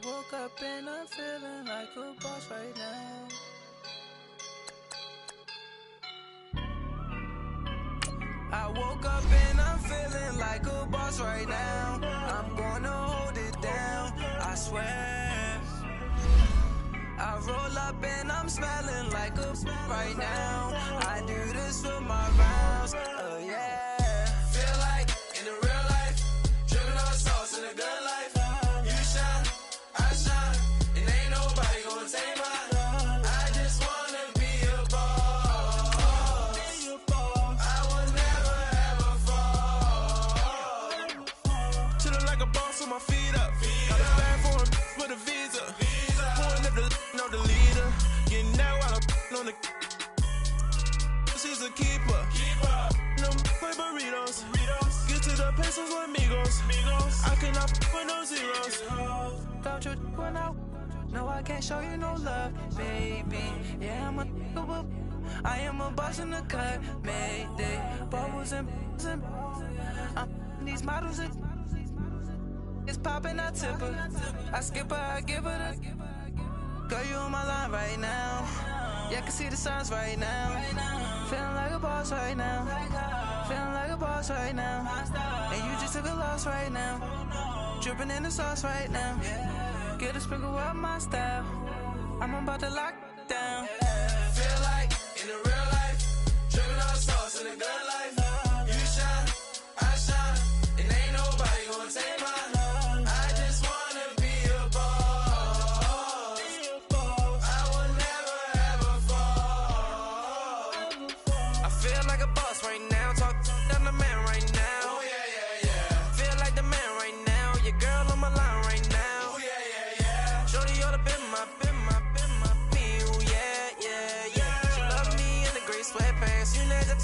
woke up and I'm feeling like a boss right now. I woke up and I'm feeling like a boss right now. I'm gonna hold it down, I swear. I roll up and I'm smelling like a right now. I do this for my rounds, oh yeah. Feel like in the real life, dripping on sauce in a good life. You shine, I shine, and ain't nobody gonna take mine. I just wanna be a boss. I will never ever fall. Chillin' like a boss with my feet up. Got a bag for him with a visa. Pulling up the leader. Getting out while I'm on the. She's a keeper. No play burritos. Get to the pesos with amigos. I cannot with no zeros. Don't you run out? No, I can't show you no love, baby. Yeah, I am a boss in the cut. Mayday. Bubbles and I'm these models. It's popping, I tip her. I skip her, I give her the. Girl, you on my line right now. Yeah, I can see the signs right now. Feeling like a boss right now. Feeling like a boss right now. And you just took a loss right now. Dripping in the sauce right now. Get a sprinkle up my style. I'm about to lock down. Feel like in the real life, dripping on sauce in a good life. You shine, I shine, and ain't nobody gonna take mine. I just wanna be a boss. I will never ever fall. I feel like a boss right now. Talk down the man right now. Oh yeah, yeah, yeah. Feel like the man right now. Your girl on my line right now. Oh yeah, yeah, yeah. Shorty ought to been my me. Oh yeah, yeah, yeah. She love me in the gray sweatpants. You never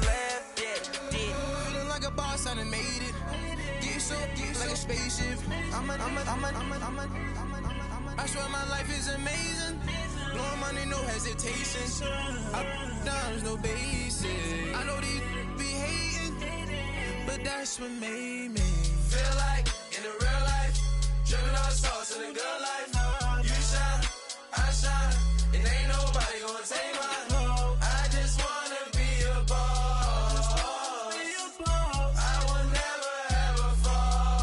left, yeah. Feeling like a boss, I done made it. Get so like a spaceship. I swear my life is amazing. Blowing money, no hesitation. Up, downs, no basic. I know these be hating, but that's what made me feel like in the real life, dripping on sauce in a good life. You shine, I shine, and ain't nobody gonna take mine. I just wanna be a boss. I will never ever fall.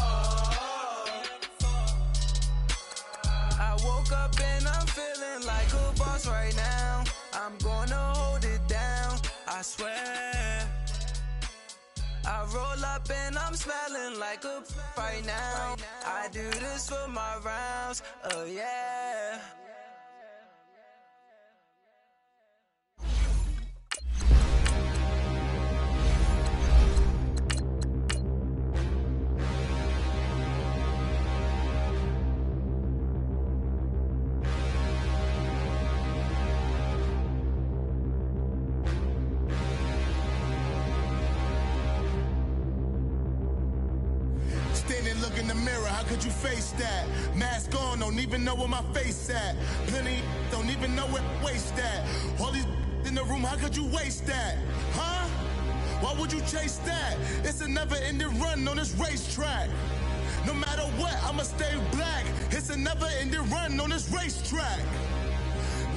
I woke up and I'm feeling like a boss right now. I'm gonna hold it down, I swear. I roll up and I'm smelling like a right now. I do this for my rounds, oh yeah. Standing, look in the mirror, how could you face that? Mask on, don't even know where my face at. Plenty, don't even know where waist at. All these in the room, how could you waste that? Huh? Why would you chase that? It's a never-ending run on this racetrack. No matter what, I'ma stay black. It's a never-ending run on this racetrack.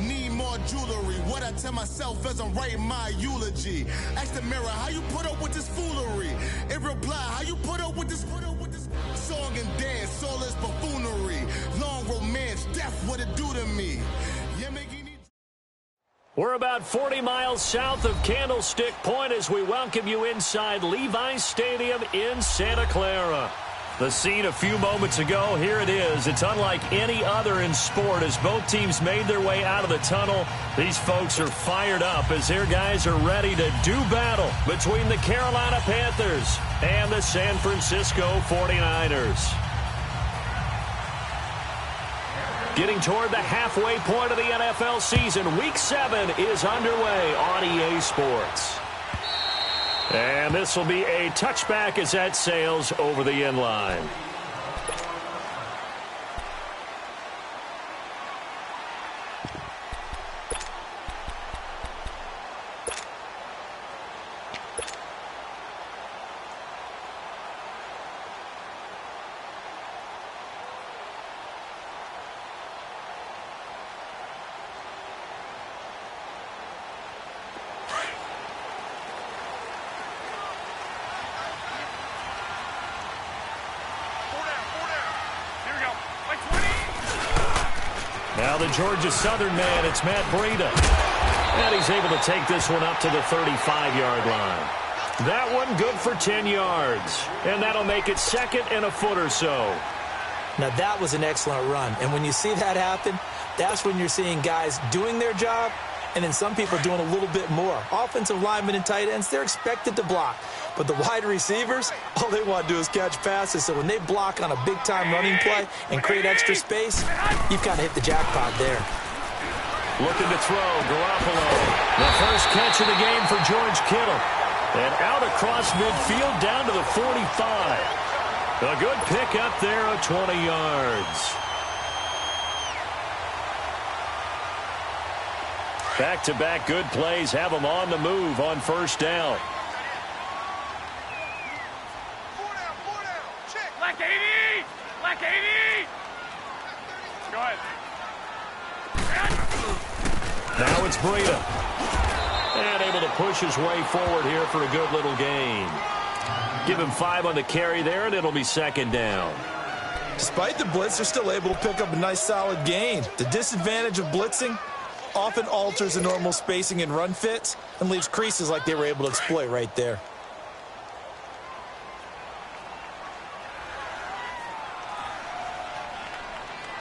Need more jewelry. What I tell myself as I'm writing my eulogy. Ask the mirror, how you put up with this foolery? It reply, how you put up with this song and dance, all this buffoonery. Long romance, death, what it do to me. We're about 40 miles south of Candlestick Point as we welcome you inside Levi's Stadium in Santa Clara. The scene a few moments ago, here it is. It's unlike any other in sport as both teams made their way out of the tunnel. These folks are fired up as their guys are ready to do battle between the Carolina Panthers and the San Francisco 49ers. Getting toward the halfway point of the NFL season, Week 7 is underway on EA Sports. And this will be a touchback as that sails over the end line. Now the Georgia Southern man, it's Matt Breida. And he's able to take this one up to the 35-yard line. That one good for 10 yards. And that'll make it second and a foot or so. Now that was an excellent run. And when you see that happen, that's when you're seeing guys doing their job and then some people doing a little bit more. Offensive linemen and tight ends, they're expected to block. But the wide receivers, all they want to do is catch passes. So when they block on a big-time running play and create extra space, you've got to hit the jackpot there. Looking to throw, Garoppolo. The first catch of the game for George Kittle. And out across midfield down to the 45. A good pick up there of 20 yards. Back-to-back good plays have them on the move on first down. Black 80! Black 80! Go ahead. Now it's Breida. And able to push his way forward here for a good little gain. Give him 5 on the carry there, and it'll be second down. Despite the blitz, they're still able to pick up a nice solid gain. The disadvantage of blitzing often alters the normal spacing and run fits and leaves creases like they were able to exploit right there.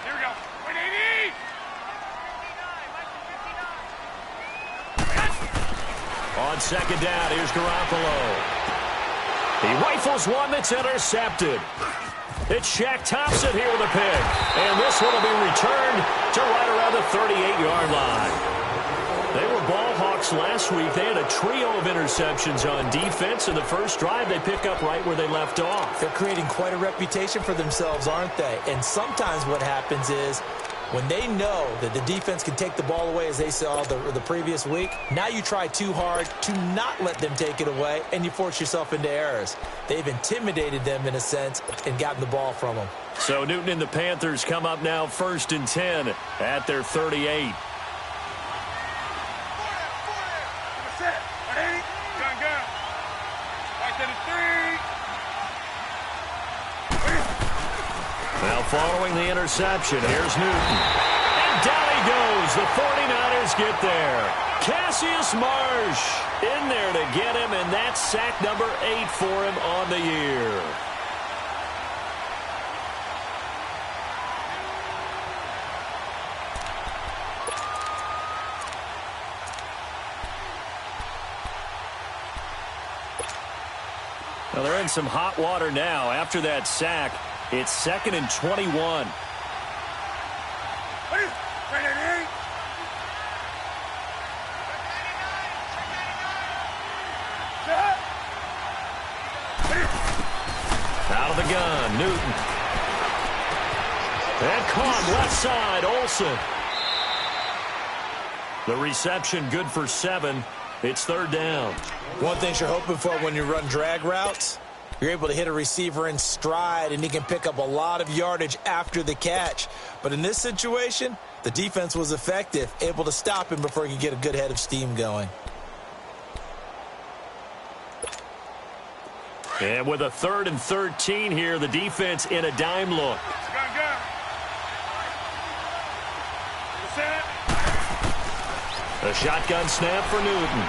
Here we go. 180! On second down, here's Garoppolo. He rifles one that's intercepted. It's Shaq Thompson here with a pick. And this one will be returned to right around the 38-yard line. They were ball hawks last week. They had a trio of interceptions on defense. In the first drive, they pick up right where they left off. They're creating quite a reputation for themselves, aren't they? And sometimes what happens is when they know that the defense can take the ball away, as they saw the previous week, now you try too hard to not let them take it away, and you force yourself into errors. They've intimidated them, in a sense, and gotten the ball from them. So Newton and the Panthers come up now 1st and 10 at their 38. Now following the interception, here's Newton. And down he goes. The 49ers get there. Cassius Marsh in there to get him, and that's sack number 8 for him on the year. Well, they're in some hot water now. After that sack, it's 2nd and 21. Out of the gun, Newton. And caught left side, Olsen. The reception good for 7. It's 3rd down. One thing you're hoping for when you run drag routes, you're able to hit a receiver in stride, and he can pick up a lot of yardage after the catch. But in this situation, the defense was effective, able to stop him before he could get a good head of steam going. And with a 3rd and 13 here, the defense in a dime look. A shotgun snap for Newton.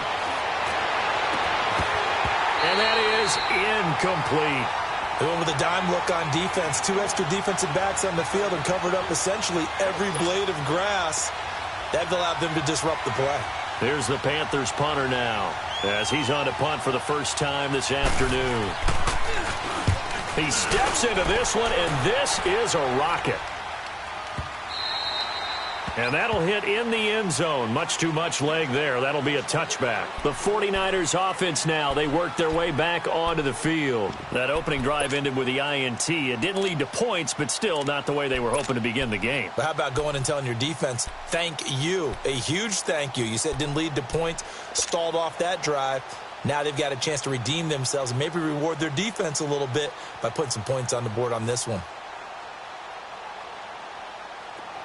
And that is incomplete. They went with a dime look on defense. 2 extra defensive backs on the field and covered up essentially every blade of grass. That allowed them to disrupt the play. Here's the Panthers punter now, as he's on to punt for the first time this afternoon. He steps into this one, and this is a rocket. And that'll hit in the end zone. Much too much leg there. That'll be a touchback. The 49ers offense now. They worked their way back onto the field. That opening drive ended with the INT. It didn't lead to points, but still not the way they were hoping to begin the game. But how about going and telling your defense, thank you. A huge thank you. You said it didn't lead to points, stalled off that drive. Now they've got a chance to redeem themselves and maybe reward their defense a little bit by putting some points on the board on this one.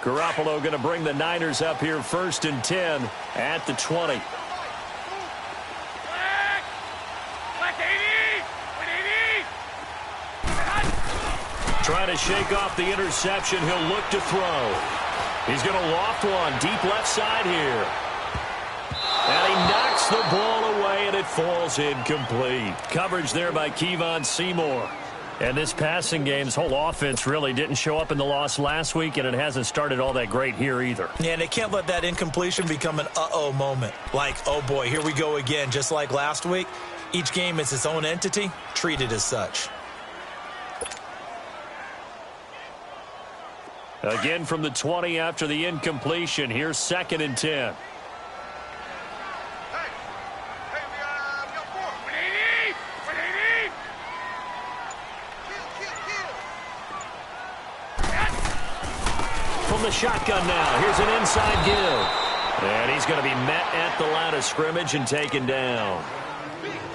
Garoppolo going to bring the Niners up here 1st and 10 at the 20. Black 80! 180! Trying to shake off the interception. He'll look to throw. He's going to loft one deep left side here. And he knocks the ball away, and it falls incomplete. Coverage there by Kevon Seymour. And this passing game's whole offense really didn't show up in the loss last week, and it hasn't started all that great here either. Yeah, and they can't let that incompletion become an uh-oh moment. Like, oh boy, here we go again, just like last week. Each game is its own entity, treated as such. Again from the 20 after the incompletion. Here's 2nd and 10. From the shotgun now, here's an inside give. And he's going to be met at the line of scrimmage and taken down.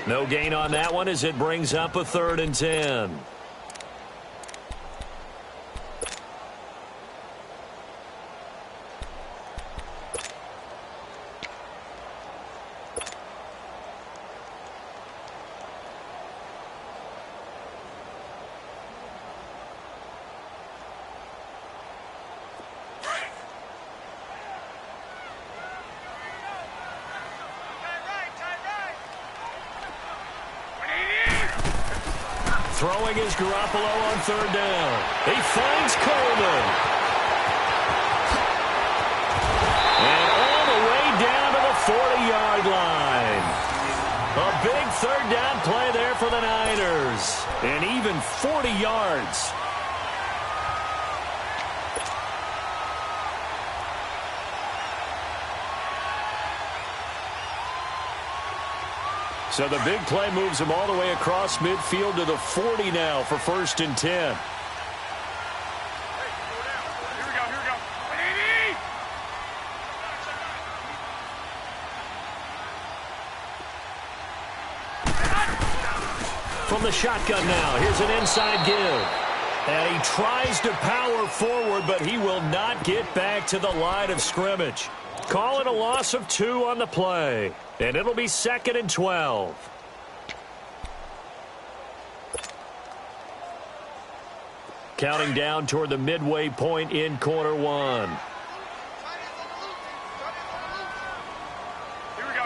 No gain on that one as it brings up a 3rd and 10. Throwing is Garoppolo on 3rd down. He finds Coleman. And all the way down to the 40-yard line. A big 3rd down play there for the Niners. And even 40 yards. So the big play moves him all the way across midfield to the 40 now for 1st and 10. Here we go. 180! From the shotgun now, here's an inside give. And he tries to power forward, but he will not get back to the line of scrimmage. Call it a loss of 2 on the play. And it'll be 2nd and 12. Counting down toward the midway point in quarter 1. Here we go.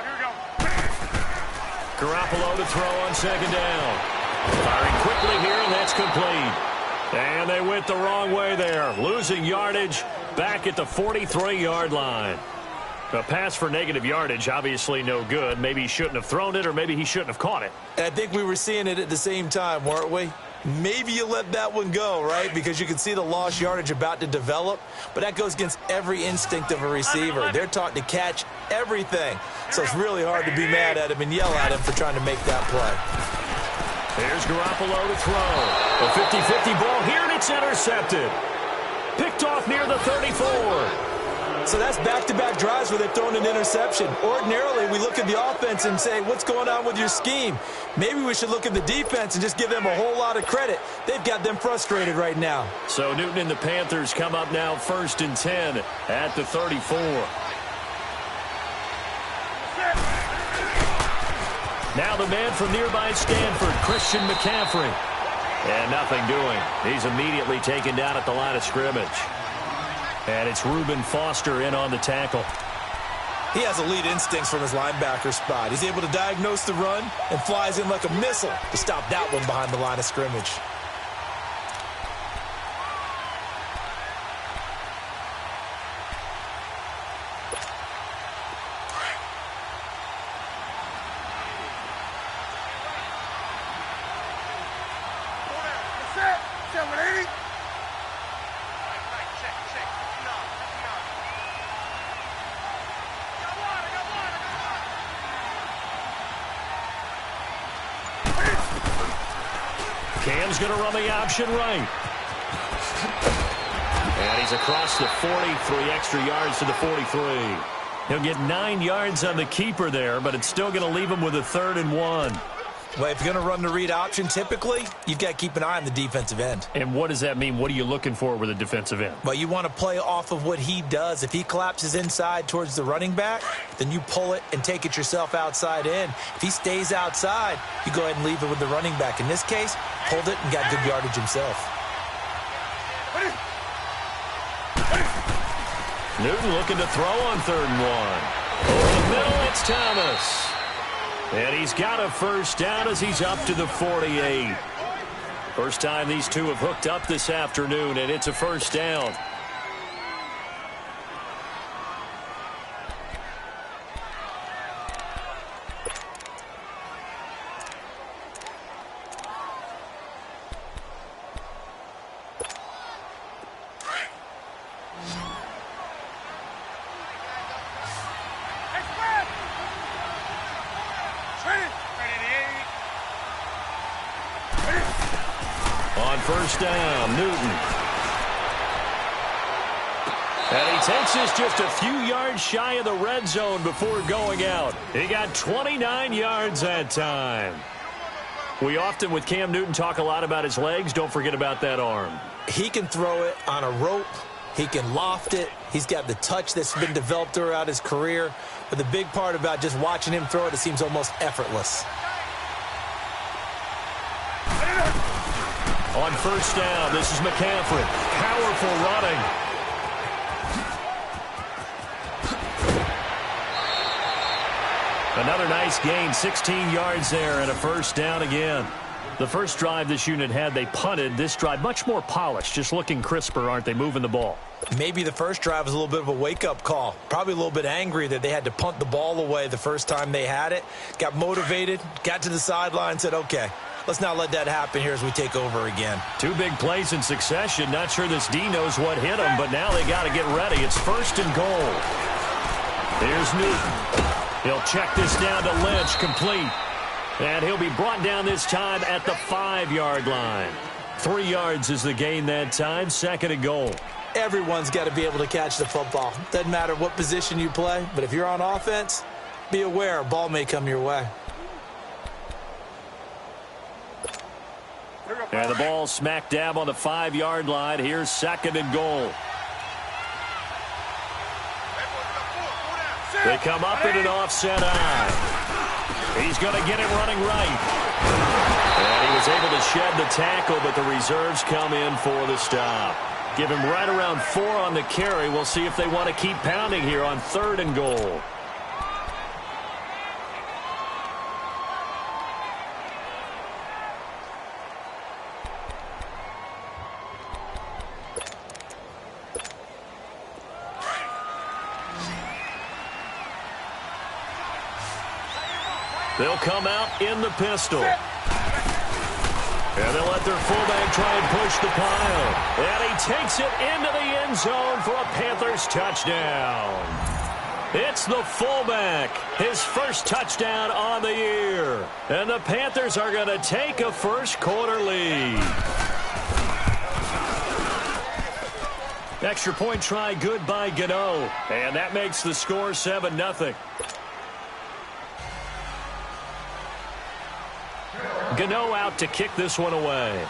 Garoppolo to throw on 2nd down. Firing quickly here, and that's complete. And they went the wrong way there. Losing yardage back at the 43-yard line. A pass for negative yardage, obviously no good. Maybe he shouldn't have thrown it, or maybe he shouldn't have caught it. And I think we were seeing it at the same time, weren't we? Maybe you let that one go, right? Because you can see the lost yardage about to develop. But that goes against every instinct of a receiver. They're taught to catch everything. So it's really hard to be mad at him and yell at him for trying to make that play. Here's Garoppolo to throw. A 50-50 ball here, and it's intercepted. Picked off near the 34. So that's back-to-back drives where they've thrown an interception. Ordinarily, we look at the offense and say, what's going on with your scheme? Maybe we should look at the defense and just give them a whole lot of credit. They've got them frustrated right now. So Newton and the Panthers come up now 1st and 10 at the 34. Now the man from nearby Stanford, Christian McCaffrey. And nothing doing. He's immediately taken down at the line of scrimmage. And it's Reuben Foster in on the tackle. He has elite instincts from his linebacker spot. He's able to diagnose the run and flies in like a missile to stop that one behind the line of scrimmage. Cam's going to run the option right. And he's across the 40, 3 extra yards to the 43. He'll get 9 yards on the keeper there, but it's still going to leave him with a 3rd and 1. Well, if you're going to run the read option, typically, you've got to keep an eye on the defensive end. And what does that mean? What are you looking for with a defensive end? Well, you want to play off of what he does. If he collapses inside towards the running back, then you pull it and take it yourself outside in. If he stays outside, you go ahead and leave it with the running back. In this case, pulled it and got good yardage himself. Newton looking to throw on 3rd and 1. Over the middle, it's Thomas. And he's got a first down as he's up to the 48. First time these two have hooked up this afternoon, and it's a first down. On first down, Newton. And he takes this just a few yards shy of the red zone before going out. He got 29 yards that time. We often, with Cam Newton, talk a lot about his legs. Don't forget about that arm. He can throw it on a rope. He can loft it. He's got the touch that's been developed throughout his career. But the big part about just watching him throw it seems almost effortless. On first down, this is McCaffrey. Powerful running. Another nice gain, 16 yards there, and a first down again. The first drive this unit had, they punted. This drive, much more polished, just looking crisper, aren't they, moving the ball? Maybe the first drive was a little bit of a wake-up call. Probably a little bit angry that they had to punt the ball away the first time they had it. Got motivated, got to the sideline, said, okay, let's not let that happen here as we take over again. 2 big plays in succession. Not sure this D knows what hit him, but now they got to get ready. It's 1st and goal. Here's Newton. He'll check this down to Lynch, complete. And he'll be brought down this time at the 5-yard line. 3 yards is the gain that time, 2nd and goal. Everyone's got to be able to catch the football. Doesn't matter what position you play, but if you're on offense, be aware a ball may come your way. And the ball smack dab on the 5-yard line. Here's 2nd and goal. They come up in an offset eye. He's going to get him running right. And he was able to shed the tackle, but the reserves come in for the stop. Give him right around 4 on the carry. We'll see if they want to keep pounding here on 3rd and goal. They'll come out in the pistol. And they'll let their fullback try and push the pile. And he takes it into the end zone for a Panthers touchdown. It's the fullback, his first touchdown on the year. And the Panthers are going to take a first-quarter lead. Extra point try good by Gano. And that makes the score 7-0. Gano out to kick this one away.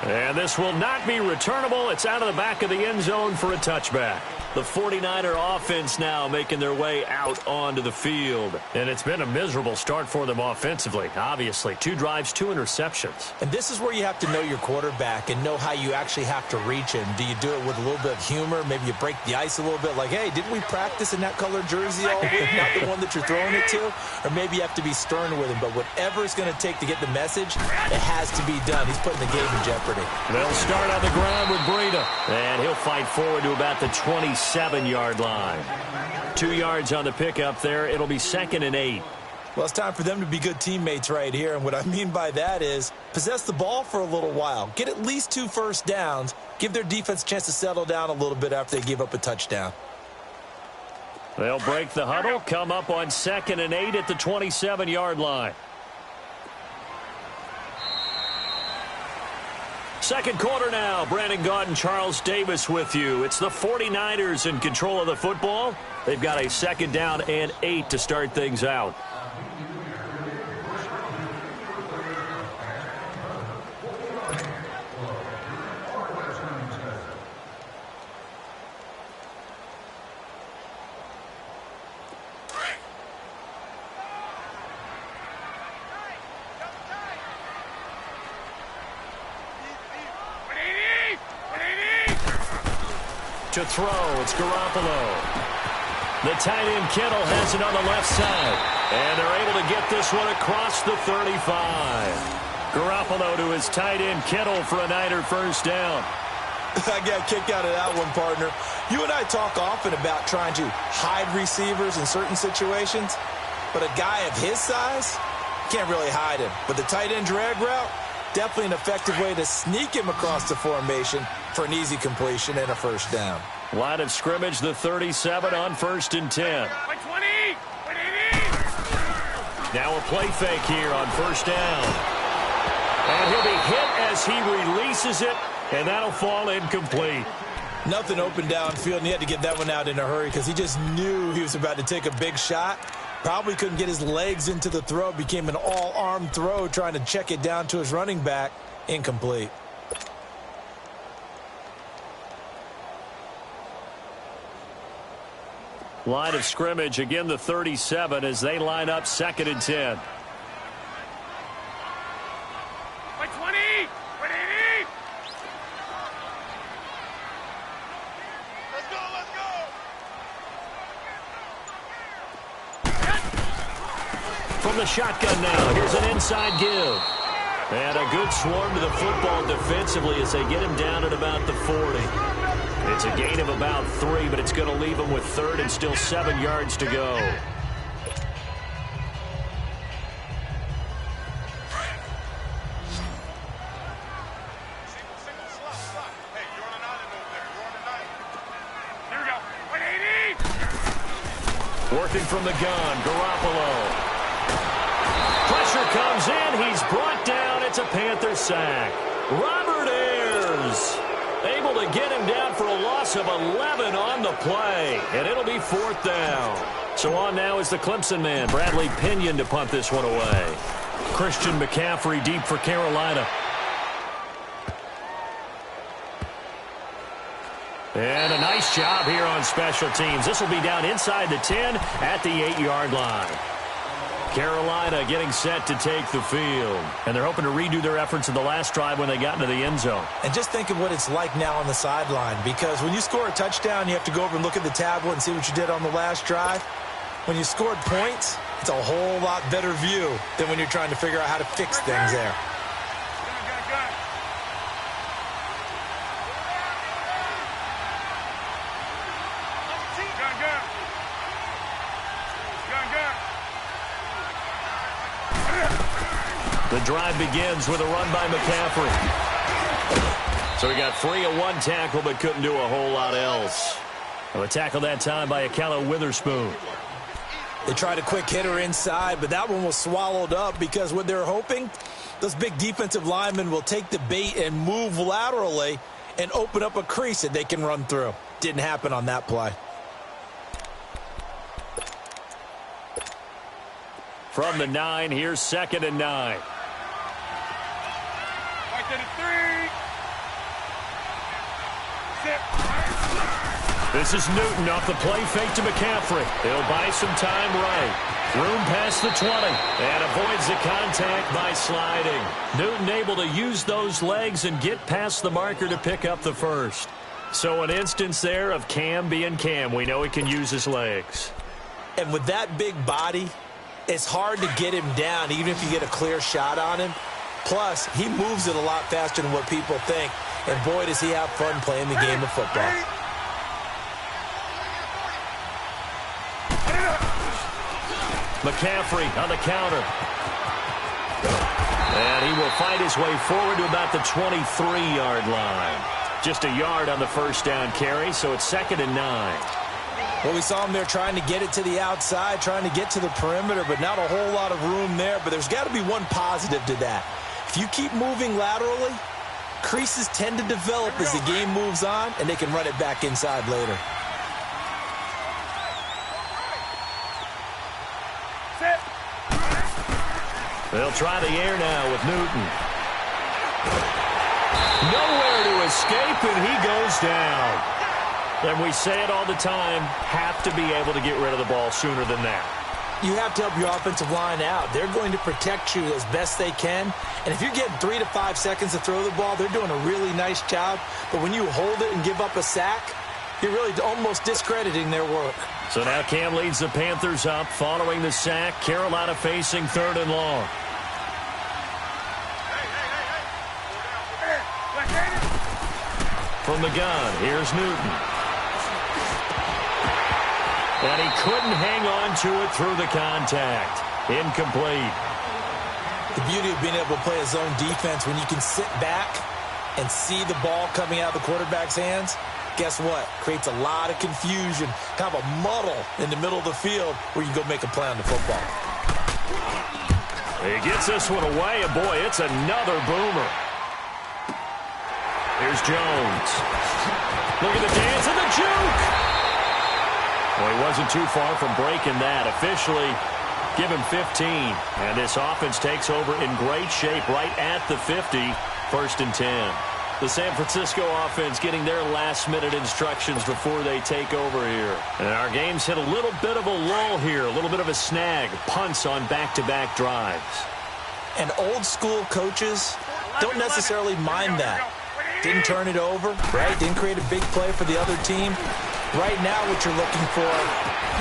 And this will not be returnable. It's out of the back of the end zone for a touchback. The 49er offense now making their way out onto the field. And it's been a miserable start for them offensively, obviously. 2 drives, 2 interceptions. And this is where you have to know your quarterback and know how you actually have to reach him. Do you do it with a little bit of humor? Maybe you break the ice a little bit like, hey, didn't we practice in that colored jersey all week? Not the one that you're throwing it to? Or maybe you have to be stern with him. But whatever it's going to take to get the message, it has to be done. He's putting the game in jeopardy. They'll start on the ground with Breida. And he'll fight forward to about the 27-yard line. 2 yards on the pickup there. It'll be 2nd and 8. Well, it's time for them to be good teammates right here. And what I mean by that is possess the ball for a little while. Get at least 2 first downs. Give their defense a chance to settle down a little bit after they give up a touchdown. They'll break the huddle, come up on 2nd and 8 at the 27-yard line. Second quarter now. Brandon Gaudin, Charles Davis with you. It's the 49ers in control of the football. They've got a 2nd down and 8 to start things out. to throw. It's Garoppolo. The tight end Kittle has it on the left side. And they're able to get this one across the 35. Garoppolo to his tight end Kittle for a Niner first down. I got a kick out of that one, partner. You and I talk often about trying to hide receivers in certain situations, but a guy of his size can't really hide him. But the tight end drag route, definitely an effective way to sneak him across the formation for an easy completion and a first down. Line of scrimmage, the 37 on 1st and 10. By 20! 180! Now a play fake here on first down. And he'll be hit as he releases it, and that'll fall incomplete. Nothing open downfield, and he had to get that one out in a hurry because he just knew he was about to take a big shot. Probably couldn't get his legs into the throw. Became an all-arm throw trying to check it down to his running back. Incomplete. Line of scrimmage, again the 37 as they line up 2nd and 10. By 20! 180! Let's go, let's go! From the shotgun now, here's an inside give. And a good swarm to the football defensively as they get him down at about the 40. It's a gain of about 3, but it's going to leave him with 3rd and still 7 yards to go. Working from the gun, Garoppolo. Pressure comes in. He's brought down. It's a Panther sack. Robert Ayers able to get him down for a loss of 11 on the play. And it'll be 4th down. So on now is the Clemson man, Bradley Pinion, to punt this one away. Christian McCaffrey deep for Carolina. And a nice job here on special teams. This will be down inside the 10 at the 8-yard line. Carolina getting set to take the field. And they're hoping to redo their efforts in the last drive when they got into the end zone. And just think of what it's like now on the sideline, because when you score a touchdown, you have to go over and look at the tablet and see what you did on the last drive. When you scored points, it's a whole lot better view than when you're trying to figure out how to fix things there. The drive begins with a run by McCaffrey. So he got free of one tackle but couldn't do a whole lot else. And a tackle that time by Akala Witherspoon. They tried a quick hitter inside, but that one was swallowed up because what they're hoping, those big defensive linemen will take the bait and move laterally and open up a crease that they can run through. Didn't happen on that play. From the 9, here's 2nd and 9. This is Newton off the play fake to McCaffrey. He'll buy some time right. Room past the 20 and avoids the contact by sliding. Newton able to use those legs and get past the marker to pick up the first. So an instance there of Cam being Cam. We know he can use his legs. And with that big body, it's hard to get him down even if you get a clear shot on him. Plus, he moves it a lot faster than what people think. And boy, does he have fun playing the game of football. McCaffrey on the counter. And he will fight his way forward to about the 23-yard line. Just a yard on the first down carry, so it's 2nd and 9. Well, we saw him there trying to get it to the outside, trying to get to the perimeter, but not a whole lot of room there. But there's got to be one positive to that. If you keep moving laterally, creases tend to develop as the game moves on, and they can run it back inside later. They'll try the air now with Newton. Nowhere to escape, and he goes down. And we say it all the time, have to be able to get rid of the ball sooner than that. You have to help your offensive line out. They're going to protect you as best they can. And if you're getting 3 to 5 seconds to throw the ball, they're doing a really nice job. But when you hold it and give up a sack, You're really almost discrediting their work. So now Cam leads the Panthers up following the sack. Carolina facing 3rd and long. From the gun, here's Newton. And he couldn't hang on to it through the contact. Incomplete. The beauty of being able to play a zone defense when you can sit back and see the ball coming out of the quarterback's hands, guess what? Creates a lot of confusion, kind of a muddle in the middle of the field where you can go make a play on the football. He gets this one away, and boy, it's another boomer. Here's Jones. Look at the dance and the juke. Well, he wasn't too far from breaking that. Officially, give him 15. And this offense takes over in great shape right at the 50. 1st and 10. The San Francisco offense getting their last-minute instructions before they take over here. And our game's hit a little bit of a lull here, a little bit of a snag. Punts on back-to-back drives. And old-school coaches don't necessarily mind that. Didn't turn it over, right? Didn't create a big play for the other team. Right now what you're looking for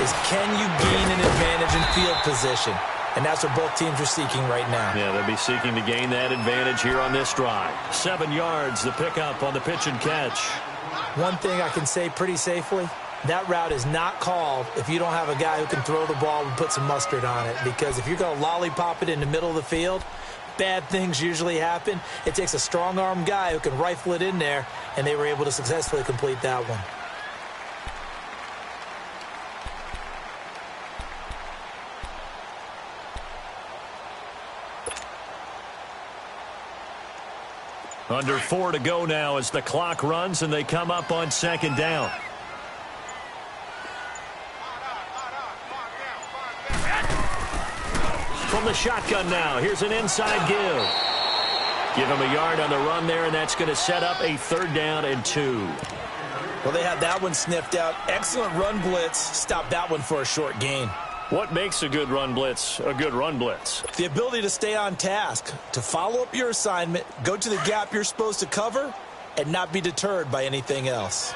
is can you gain an advantage in field position? And that's what both teams are seeking right now. Yeah, they'll be seeking to gain that advantage here on this drive. 7 yards, the pickup on the pitch and catch. One thing I can say pretty safely, that route is not called if you don't have a guy who can throw the ball and put some mustard on it. Because if you're going to lollipop it in the middle of the field, bad things usually happen. It takes a strong-arm guy who can rifle it in there, and they were able to successfully complete that one. Under 4 to go now as the clock runs and they come up on 2nd down. From the shotgun now, here's an inside give. Give him a yard on the run there, and that's going to set up a 3rd down and 2. Well, they had that one sniffed out. Excellent run blitz. Stopped that one for a short gain. What makes a good run blitz a good run blitz? The ability to stay on task, to follow up your assignment, go to the gap you're supposed to cover, and not be deterred by anything else.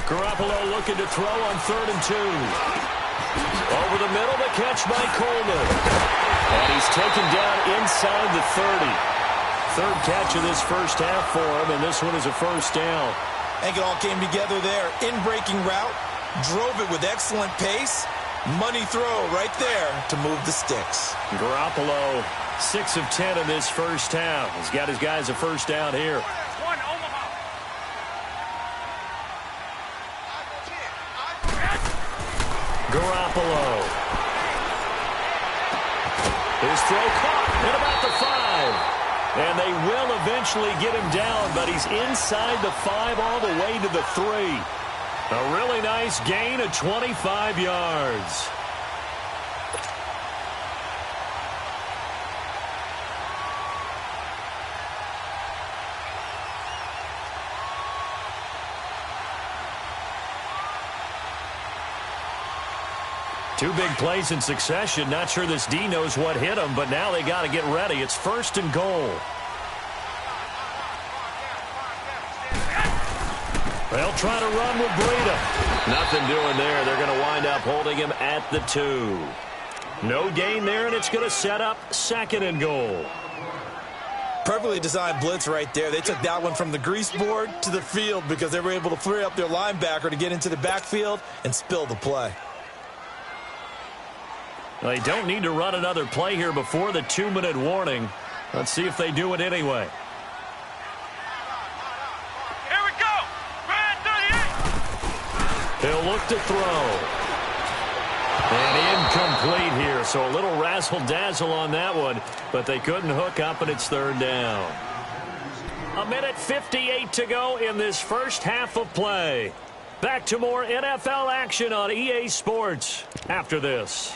Garoppolo looking to throw on 3rd and 2. Over the middle, the catch by Coleman. And he's taken down inside the 30. 3rd catch of this first half for him, and this one is a 1st down. I think it all came together there. In-breaking route, drove it with excellent pace. Money throw right there to move the sticks. Garoppolo, 6 of 10 in this first half. He's got his guys a 1st down here. Garoppolo. His throw caught at about the 5. And they will eventually get him down, but he's inside the 5 all the way to the 3. A really nice gain of 25 yards. Two big plays in succession. Not sure this D knows what hit him, but now they got to get ready. It's 1st and goal. They'll try to run with Breida. Nothing doing there. They're going to wind up holding him at the 2. No gain there, and it's going to set up 2nd and goal. Perfectly designed blitz right there. They took that one from the grease board to the field because they were able to free up their linebacker to get into the backfield and spill the play. They don't need to run another play here before the 2-minute warning. Let's see if they do it anyway. Here we go. Red 38. He'll look to throw. And incomplete here. So a little razzle-dazzle on that one, but they couldn't hook up, and it's 3rd down. 1:58 to go in this first half of play. Back to more NFL action on EA Sports after this.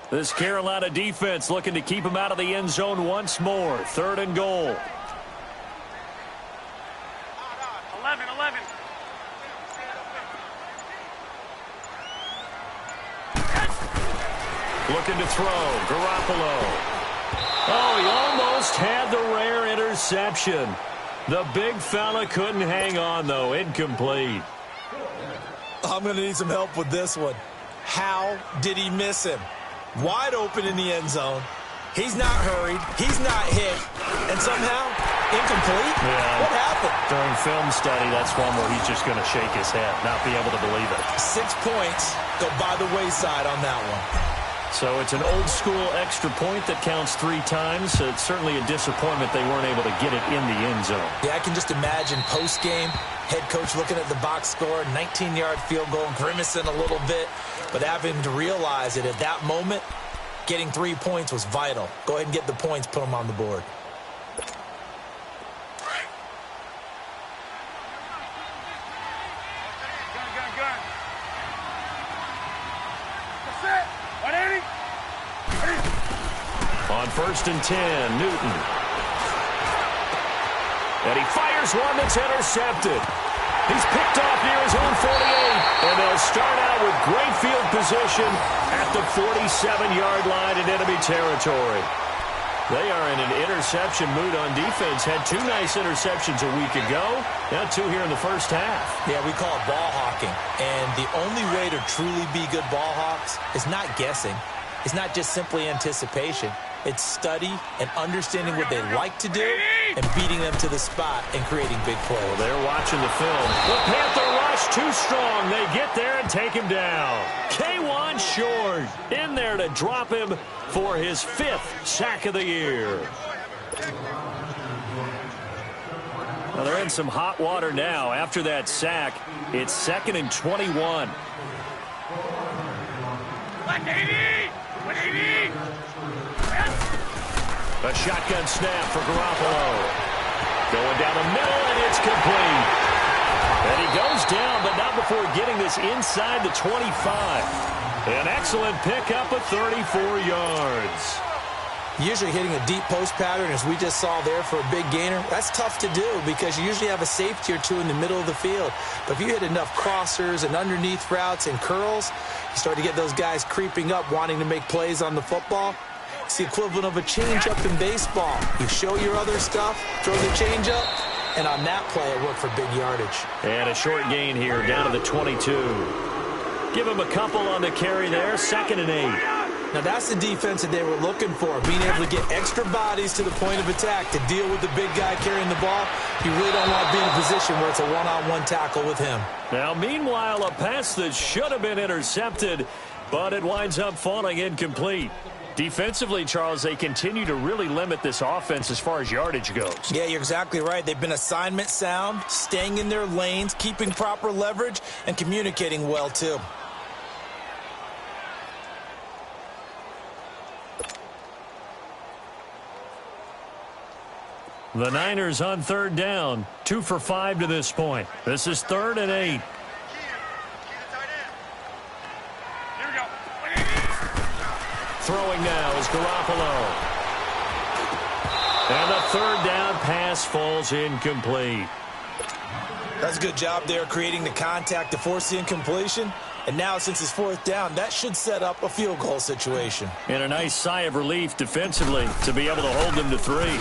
This Carolina defense looking to keep him out of the end zone once more. 3rd and goal. 11. Looking to throw. Garoppolo. Oh, he almost had the rare interception. The big fella couldn't hang on, though. Incomplete. I'm going to need some help with this one. How did he miss him? Wide open in the end zone. He's not hurried. He's not hit. And somehow, incomplete? Yeah. What happened? During film study, that's one where he's just going to shake his head, not be able to believe it. 6 points go by the wayside on that one. So it's an old-school extra point that counts 3 times. It's certainly a disappointment they weren't able to get it in the end zone. Yeah, I can just imagine post-game, head coach looking at the box score, 19-yard field goal, grimacing a little bit, but having to realize that at that moment, getting 3 points was vital. Go ahead and get the points, put them on the board. Gun. That's it. 180. On 1st and 10, Newton. And he fires one that's intercepted. He's picked off near his own 48, and they'll start out with great field position at the 47-yard line in enemy territory. They are in an interception mood on defense. Had 2 nice interceptions a week ago. Now 2 here in the first half. Yeah, we call it ball hawking. And the only way to truly be good ball hawks is not guessing. It's not just simply anticipation. It's study and understanding what they like to do and beating them to the spot and creating big plays. Well, they're watching the film. The Panther rush too strong. They get there and take him down. K1 Short in there to drop him for his 5th sack of the year. Well, they're in some hot water now. After that sack, it's 2nd and 21. 180. 180. A shotgun snap for Garoppolo. Going down the middle, and it's complete. And he goes down, but not before getting this inside the 25. An excellent pickup of 34 yards. Usually hitting a deep post pattern, as we just saw there for a big gainer, that's tough to do because you usually have a safety or 2 in the middle of the field. But if you hit enough crossers and underneath routes and curls, you start to get those guys creeping up, wanting to make plays on the football. It's the equivalent of a changeup in baseball. You show your other stuff, throw the changeup, and on that play, it worked for big yardage. And a short gain here, down to the 22. Give him a couple on the carry there, 2nd and 8. Now, that's the defense that they were looking for, being able to get extra bodies to the point of attack to deal with the big guy carrying the ball. You really don't want to be in a position where it's a one-on-one tackle with him. Now, meanwhile, a pass that should have been intercepted, but it winds up falling incomplete. Defensively, Charles, they continue to really limit this offense as far as yardage goes. Yeah, you're exactly right. They've been assignment sound, staying in their lanes, keeping proper leverage, and communicating well, too. The Niners on 3rd down, 2 for 5 to this point. This is 3rd and 8. Throwing now is Garoppolo. And the 3rd down pass falls incomplete. That's a good job there creating the contact to force the incompletion. And now, since it's 4th down, that should set up a field goal situation. And a nice sigh of relief defensively to be able to hold them to 3.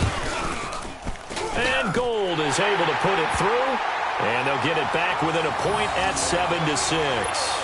And Gold is able to put it through. And they'll get it back within a point at 7-6.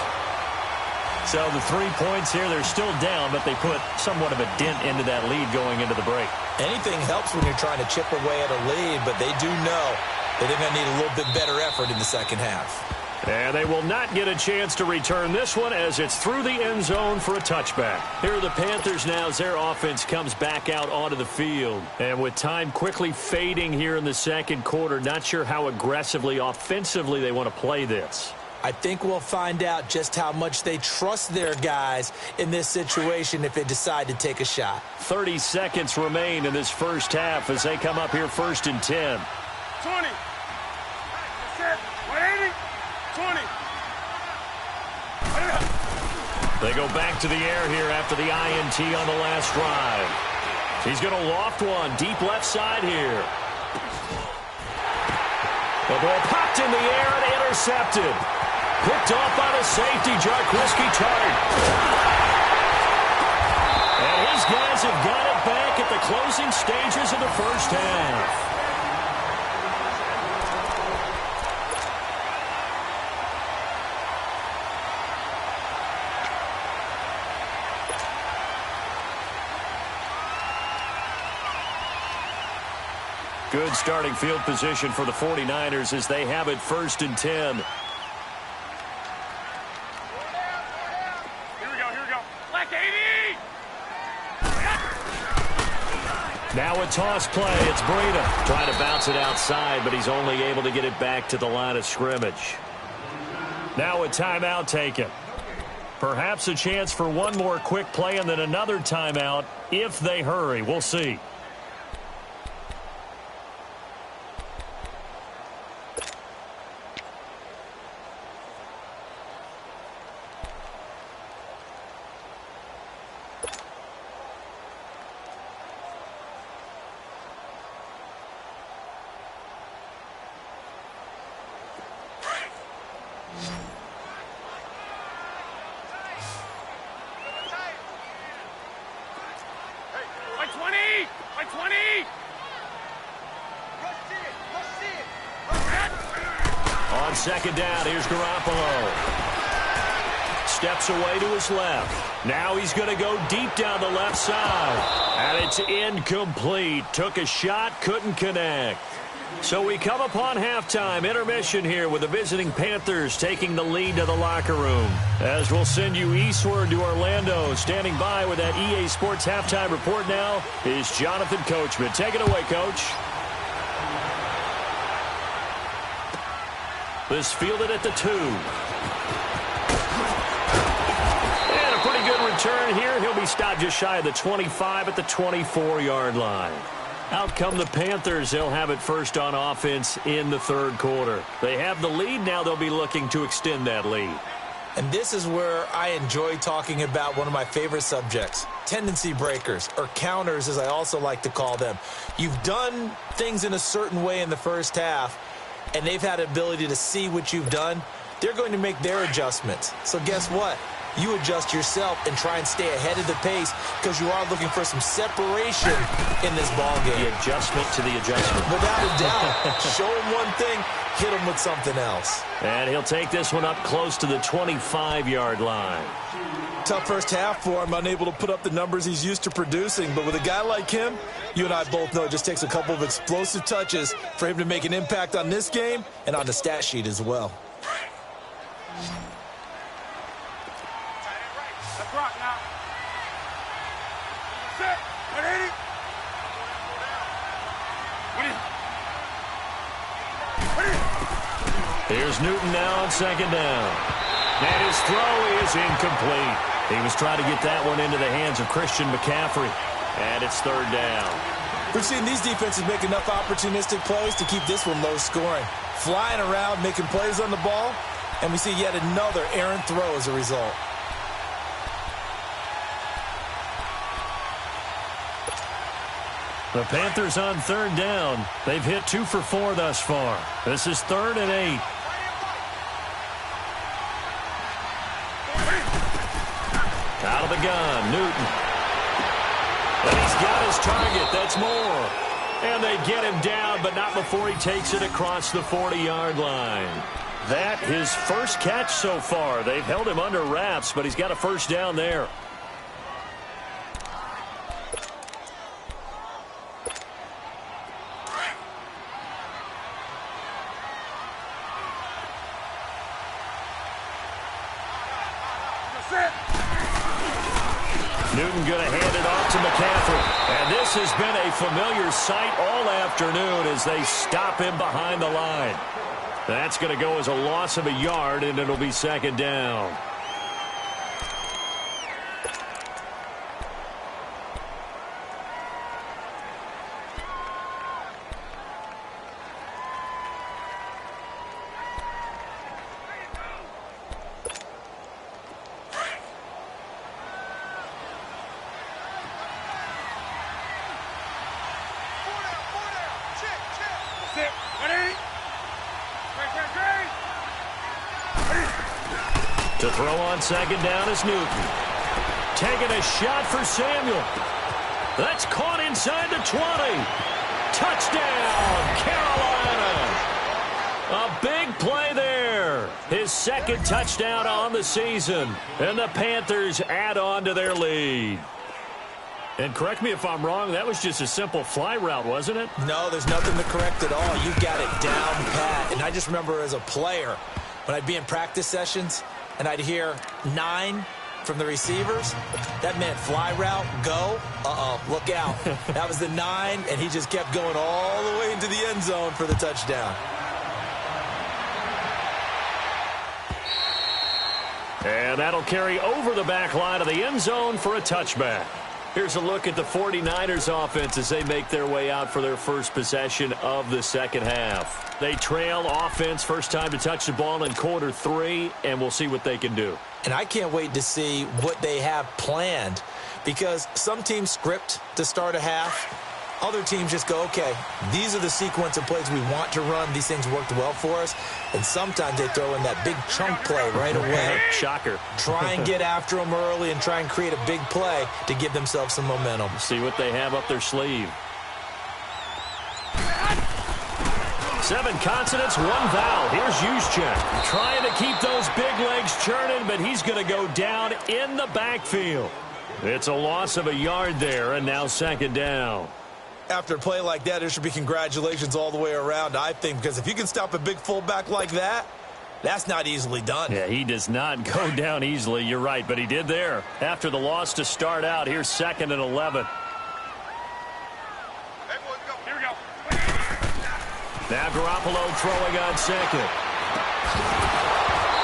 So the 3 points here, they're still down, but they put somewhat of a dent into that lead going into the break. Anything helps when you're trying to chip away at a lead, but they do know that they're going to need a little bit better effort in the second half. And they will not get a chance to return this one as it's through the end zone for a touchback. Here are the Panthers now as their offense comes back out onto the field. And with time quickly fading here in the second quarter, not sure how aggressively, offensively they want to play this. I think we'll find out just how much they trust their guys in this situation if they decide to take a shot. 30 seconds remain in this first half as they come up here 1st and 10. 20. That's it. 180. 20. They go back to the air here after the INT on the last drive. He's going to loft one deep left side here. The ball popped in the air and intercepted. Picked off by the safety, Jarquiski Tart. And his guys have got it back at the closing stages of the first half. Good starting field position for the 49ers as they have it 1st and 10. Here we go. Black 80! Now a toss play. It's Breida trying to bounce it outside, but he's only able to get it back to the line of scrimmage. Now a timeout taken. Perhaps a chance for one more quick play and then another timeout if they hurry. We'll see. On second down, here's Garoppolo. Steps away to his left. Now he's going to go deep down the left side. And it's incomplete. Took a shot, couldn't connect. So we come upon halftime intermission here with the visiting Panthers taking the lead to the locker room. As we'll send you eastward to Orlando. Standing by with that EA Sports halftime report now is Jonathan Coachman. Take it away, Coach. This fielded at the 2. And a pretty good return here. He'll be stopped just shy of the 25 at the 24-yard line. Out come the Panthers. They'll have it first on offense in the third quarter. They have the lead. Now they'll be looking to extend that lead. And this is where I enjoy talking about one of my favorite subjects, tendency breakers, or counters as I also like to call them. You've done things in a certain way in the first half, and they've had the ability to see what you've done. They're going to make their adjustments. So guess what? You adjust yourself and try and stay ahead of the pace because you are looking for some separation in this ballgame. The adjustment to the adjustment. Without a doubt. Show him one thing, hit him with something else. And he'll take this one up close to the 25-yard line. Tough first half for him, unable to put up the numbers he's used to producing. But with a guy like him, you and I both know it just takes a couple of explosive touches for him to make an impact on this game and on the stat sheet as well. Let's rock now. Set. 180. Here's Newton now on second down. And his throw is incomplete. He was trying to get that one into the hands of Christian McCaffrey. And it's third down. We've seen these defenses make enough opportunistic plays to keep this one low scoring. Flying around, making plays on the ball, and we see yet another errant throw as a result. The Panthers on third down. They've hit 2 for 4 thus far. This is 3rd and 8. Out of the gun, Newton. And he's got his target. That's more. And they get him down, but not before he takes it across the 40-yard line. That his first catch so far. They've held him under wraps, but he's got a first down there. Newton going to hand it off to McCaffrey. And this has been a familiar sight all afternoon as they stop him behind the line. That's going to go as a loss of a yard, and it'll be second down. To throw on second down is Newton. Taking a shot for Samuel. That's caught inside the 20. Touchdown, Carolina. A big play there. His second touchdown on the season. And the Panthers add on to their lead. And correct me if I'm wrong, that was just a simple fly route, wasn't it? No, there's nothing to correct at all. You've got it down pat. And I just remember as a player, when I'd be in practice sessions and I'd hear 9 from the receivers, that meant fly route, go, look out. That was the 9, and he just kept going all the way into the end zone for the touchdown. And that'll carry over the back line of the end zone for a touchback. Here's a look at the 49ers offense as they make their way out for their first possession of the second half. They trail offense first time to touch the ball in quarter 3, and we'll see what they can do. And I can't wait to see what they have planned, because some teams script to start a half. Other teams just go, okay, these are the sequence of plays we want to run. These things worked well for us. And sometimes they throw in that big chunk play right away. Shocker. Try and get after them early and try and create a big play to give themselves some momentum. See what they have up their sleeve. 7 consonants, 1 vowel. Here's Juszczyk trying to keep those big legs churning, but he's going to go down in the backfield. It's a loss of a yard there, and now second down. After a play like that, there should be congratulations all the way around, I think, because if you can stop a big fullback like that, that's not easily done. Yeah, he does not go down easily. You're right, but he did there. After the loss to start out, here's 2nd and 11. Here we go. Now Garoppolo throwing on second.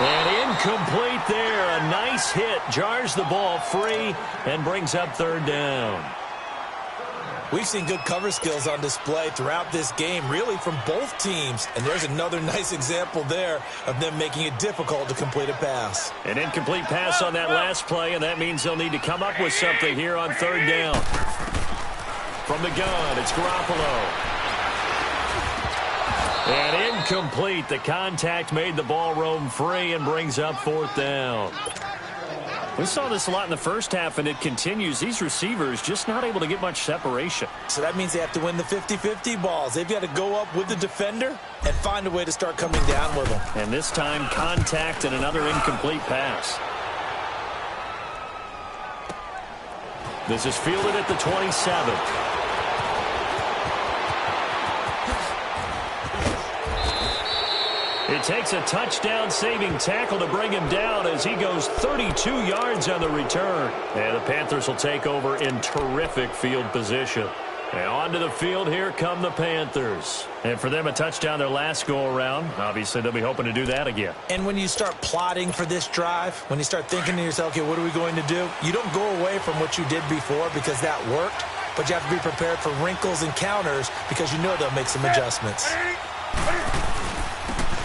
And incomplete there. A nice hit. Jars the ball free and brings up 3rd down. We've seen good cover skills on display throughout this game, really from both teams. And there's another nice example there of them making it difficult to complete a pass. An incomplete pass on that last play, and that means they'll need to come up with something here on 3rd down. From the gun, it's Garoppolo. And incomplete. The contact made the ball roam free and brings up 4th down. We saw this a lot in the first half, and it continues. These receivers just not able to get much separation. So that means they have to win the 50-50 balls. They've got to go up with the defender and find a way to start coming down with them. And this time, contact and another incomplete pass. This is fielded at the 27. It takes a touchdown-saving tackle to bring him down as he goes 32 yards on the return. And the Panthers will take over in terrific field position. And onto the field, here come the Panthers. And for them, a touchdown their last go-around. Obviously, they'll be hoping to do that again. And when you start plotting for this drive, when you start thinking to yourself, okay, what are we going to do? You don't go away from what you did before because that worked, but you have to be prepared for wrinkles and counters because you know they'll make some adjustments.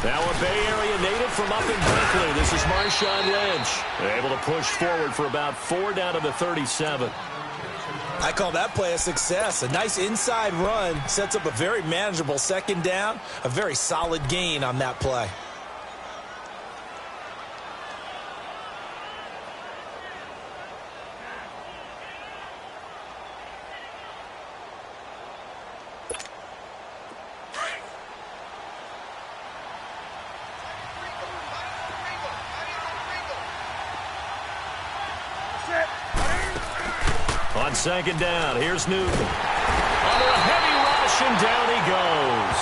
Now a Bay Area native from up in Berkeley. This is Marshawn Lynch. They're able to push forward for about 4 down to the 37. I call that play a success. A nice inside run sets up a very manageable 2nd down. A very solid gain on that play. On 2nd down, here's Newton. Under a heavy rush, and down he goes.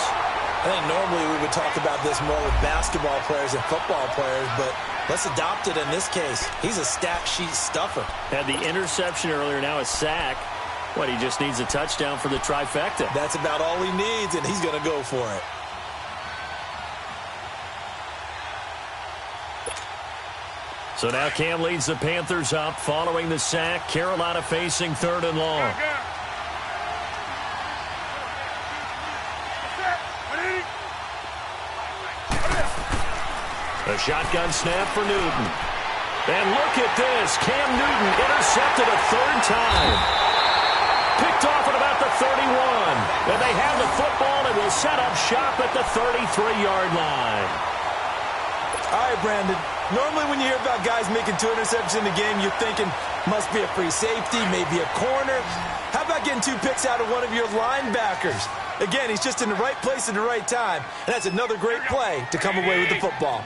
I think normally we would talk about this more with basketball players and football players, but let's adopt it in this case. He's a stat sheet stuffer. Had the interception earlier, now a sack. What, he just needs a touchdown for the trifecta. That's about all he needs, and he's going to go for it. So now Cam leads the Panthers up following the sack. Carolina facing 3rd and long. A shotgun snap for Newton. And look at this. Cam Newton intercepted a 3rd time. Picked off at about the 31. And they have the football and will set up shop at the 33-yard line. All right, Brandon. Normally when you hear about guys making 2 interceptions in the game, you're thinking must be a free safety, maybe a corner. How about getting 2 picks out of one of your linebackers? Again, he's just in the right place at the right time, and that's another great play to come away with the football.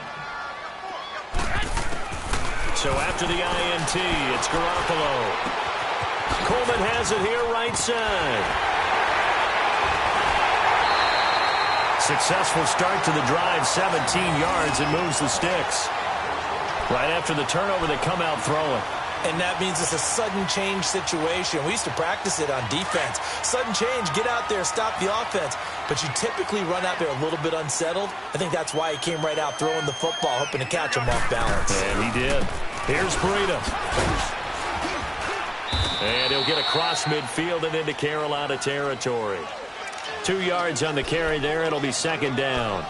So after the INT, it's Garoppolo. Coleman has it here right side. Successful start to the drive, 17 yards, and moves the sticks. Right after the turnover, they come out throwing. And that means it's a sudden change situation. We used to practice it on defense. Sudden change, get out there, stop the offense. But you typically run out there a little bit unsettled. I think that's why he came right out throwing the football, hoping to catch him off balance. And he did. Here's Breida. And he'll get across midfield and into Carolina territory. 2 yards on the carry there. It'll be second down.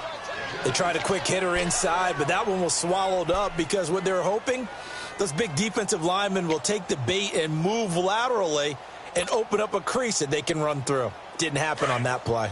They tried a quick hitter inside, but that one was swallowed up because what they're hoping, those big defensive linemen will take the bait and move laterally and open up a crease that they can run through. Didn't happen on that play.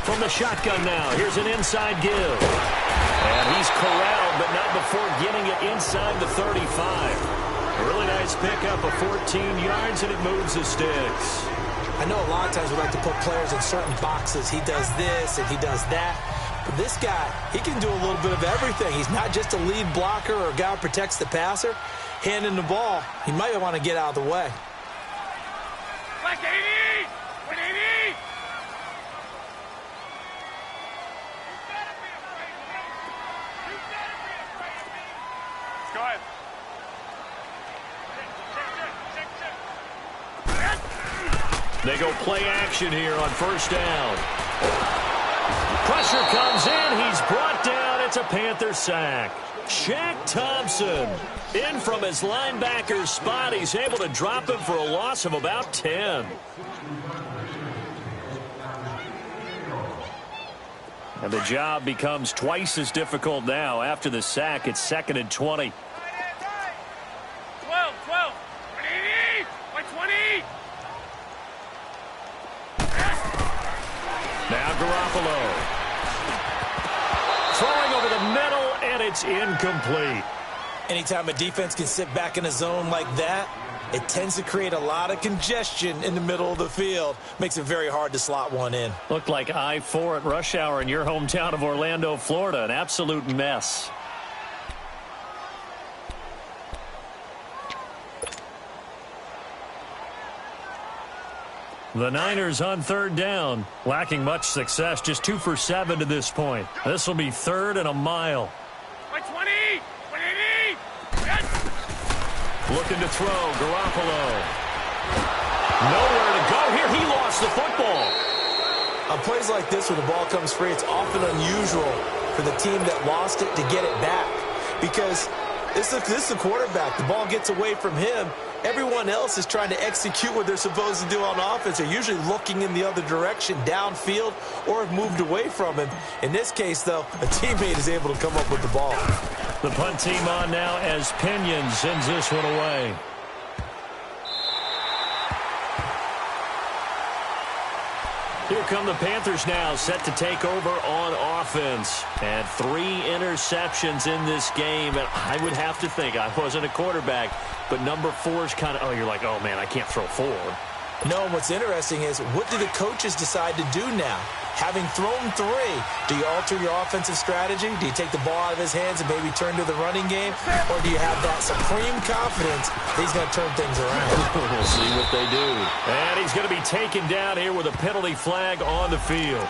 From the shotgun now, here's an inside give. And he's corralled, but not before getting it inside the 35. A really nice pickup of 14 yards, and it moves the sticks. I know a lot of times we like to put players in certain boxes. He does this and he does that. But this guy, he can do a little bit of everything. He's not just a lead blocker or a guy who protects the passer. Handing the ball, he might want to get out of the way. Black 80! 180! Go ahead. They go play action here on first down. Pressure comes in. He's brought down. It's a Panther sack. Shaq Thompson in from his linebacker's spot. He's able to drop him for a loss of about 10. And the job becomes twice as difficult now. After the sack, it's 2nd and 20. 12, 180, 120. Now Garoppolo. Throwing over the middle, and it's incomplete. Anytime a defense can sit back in a zone like that, it tends to create a lot of congestion in the middle of the field. Makes it very hard to slot one in. Looked like I-4 at rush hour in your hometown of Orlando, Florida. An absolute mess. The Niners on third down, lacking much success, just 2 for 7 to this point. This will be 3rd and a mile. 120, 180. Yes. Looking to throw, Garoppolo. Nowhere to go here. He lost the football. On plays like this where the ball comes free, it's often unusual for the team that lost it to get it back. Because this is the quarterback. The ball gets away from him. Everyone else is trying to execute what they're supposed to do on offense. They're usually looking in the other direction, downfield, or have moved away from him. In this case, though, a teammate is able to come up with the ball. The punt team on now as Pinion sends this one away. Here come the Panthers now, set to take over on offense. And 3 interceptions in this game. And I would have to think, I wasn't a quarterback, but number 4 is kind of, oh, you're like, oh, man, I can't throw 4. No, and what's interesting is, what do the coaches decide to do now? Having thrown 3, do you alter your offensive strategy? Do you take the ball out of his hands and maybe turn to the running game? Or do you have that supreme confidence that he's going to turn things around? We'll see what they do. And he's going to be taken down here with a penalty flag on the field.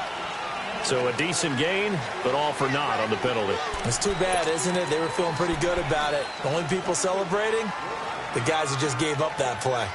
So a decent gain, but all for naught on the penalty. It's too bad, isn't it? They were feeling pretty good about it. The only people celebrating, the guys who just gave up that play.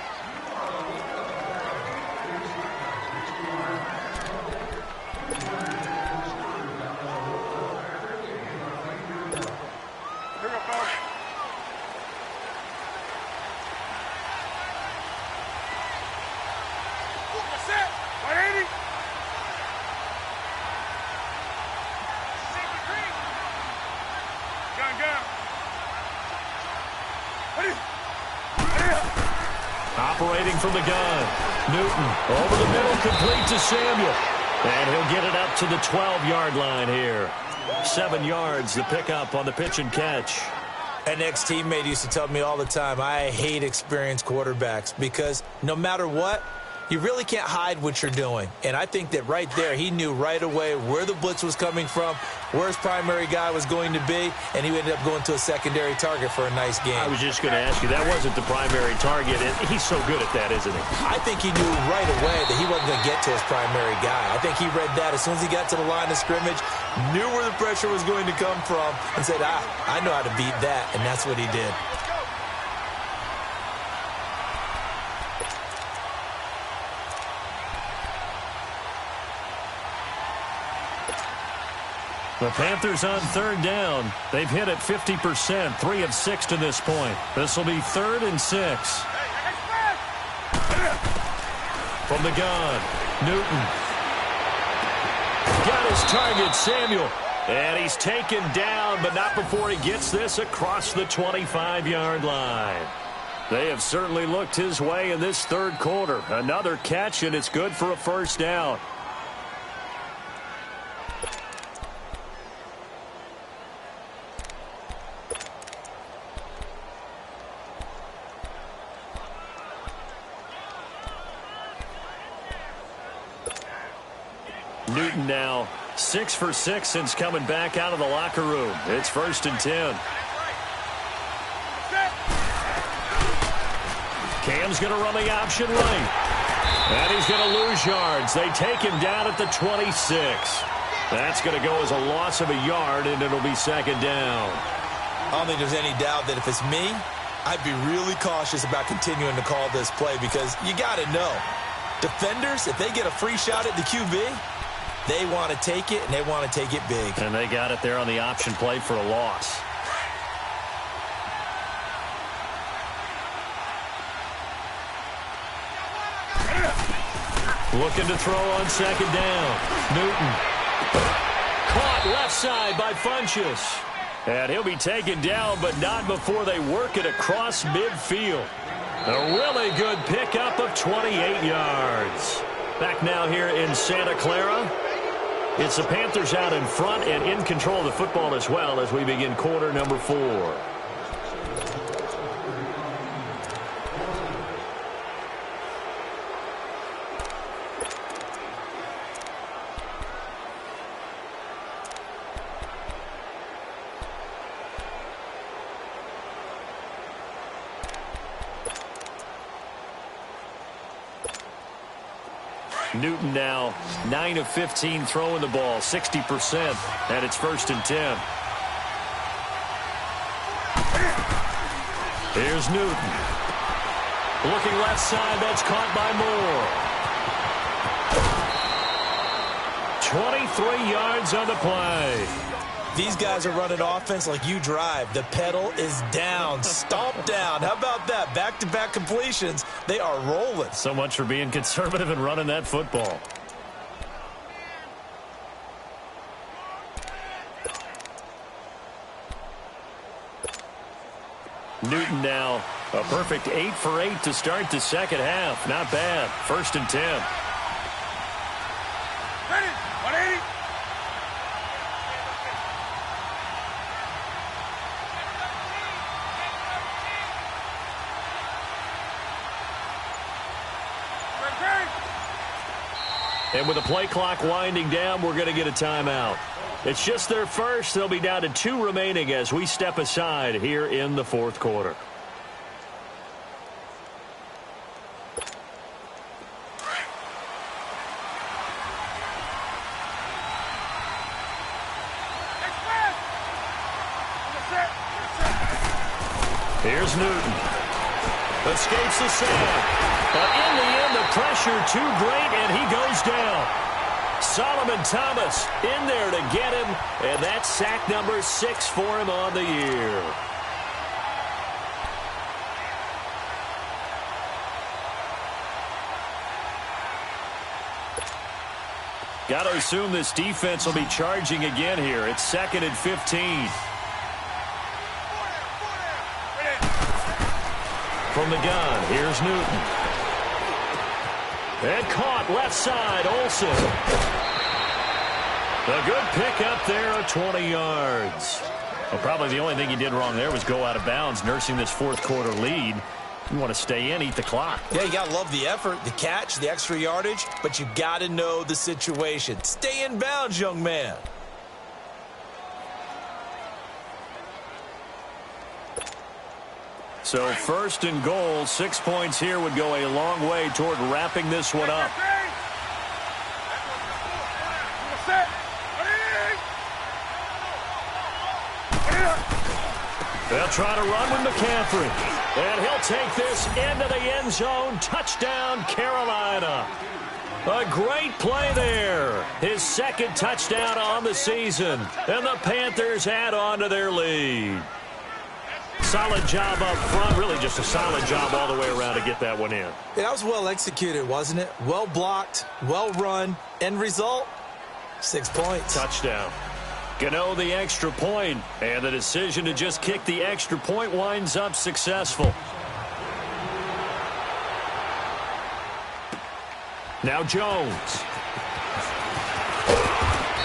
Separating from the gun. Newton over the middle, complete to Samuel. And he'll get it up to the 12-yard line here. 7 yards, the pickup on the pitch and catch. An ex-teammate used to tell me all the time, I hate experienced quarterbacks because no matter what, you really can't hide what you're doing. And I think that right there, he knew right away where the blitz was coming from, where his primary guy was going to be, and he ended up going to a secondary target for a nice game. I was just going to ask you, that wasn't the primary target, and he's so good at that, isn't he? I think he knew right away that he wasn't going to get to his primary guy. I think he read that as soon as he got to the line of scrimmage, knew where the pressure was going to come from, and said, I know how to beat that, and that's what he did. The Panthers on third down. They've hit it 50%, 3 of 6 to this point. This will be 3rd and 6. From the gun, Newton. Got his target, Samuel. And he's taken down, but not before he gets this across the 25-yard line. They have certainly looked his way in this third quarter. Another catch, and it's good for a first down. Newton now 6 for 6 since coming back out of the locker room. It's 1st and 10. Cam's going to run the option right. And he's going to lose yards. They take him down at the 26. That's going to go as a loss of a yard, and it'll be 2nd down. I don't think there's any doubt that if it's me, I'd be really cautious about continuing to call this play because you got to know, defenders, if they get a free shot at the QB, they want to take it, and they want to take it big. And they got it there on the option play for a loss. Looking to throw on 2nd down. Newton. Caught left side by Funchess. And he'll be taken down, but not before they work it across midfield. A really good pickup of 28 yards. Back now here in Santa Clara. It's the Panthers out in front and in control of the football as well as we begin quarter number 4. Newton now 9 of 15 throwing the ball, 60%, and it's 1st and 10. Here's Newton. Looking left side, that's caught by Moore. 23 yards on the play. These guys are running offense like you drive. The pedal is down, stomped down. How about that? Back-to-back completions. They are rolling. So much for being conservative and running that football. Newton now a perfect 8 for 8 to start the second half. Not bad. 1st and 10. Ready, 180. And with the play clock winding down, we're going to get a timeout. It's just their first. They'll be down to 2 remaining as we step aside here in the 4th quarter. Here's Newton. Escapes the sack. But in the end, the pressure too great, and he goes down. Solomon Thomas in there to get him, and that's sack number 6 for him on the year. Got to assume this defense will be charging again here. It's 2nd and 15. From the gun, here's Newton. And caught left side, Olsen. A good pick up there at 20 yards. Well, probably the only thing he did wrong there was go out of bounds, nursing this fourth quarter lead. You want to stay in, eat the clock. Yeah, you got to love the effort, the catch, the extra yardage, but you got to know the situation. Stay in bounds, young man. So first and goal, 6 points here would go a long way toward wrapping this one up. They'll try to run with McCaffrey. And he'll take this into the end zone. Touchdown, Carolina. A great play there. His second touchdown on the season. And the Panthers add on to their lead. Solid job up front. Really just a solid job all the way around to get that one in. Yeah, that was well executed, wasn't it? Well blocked, well run. End result, 6 points. Touchdown. Gano the extra point, and the decision to just kick the extra point winds up successful. Now Jones.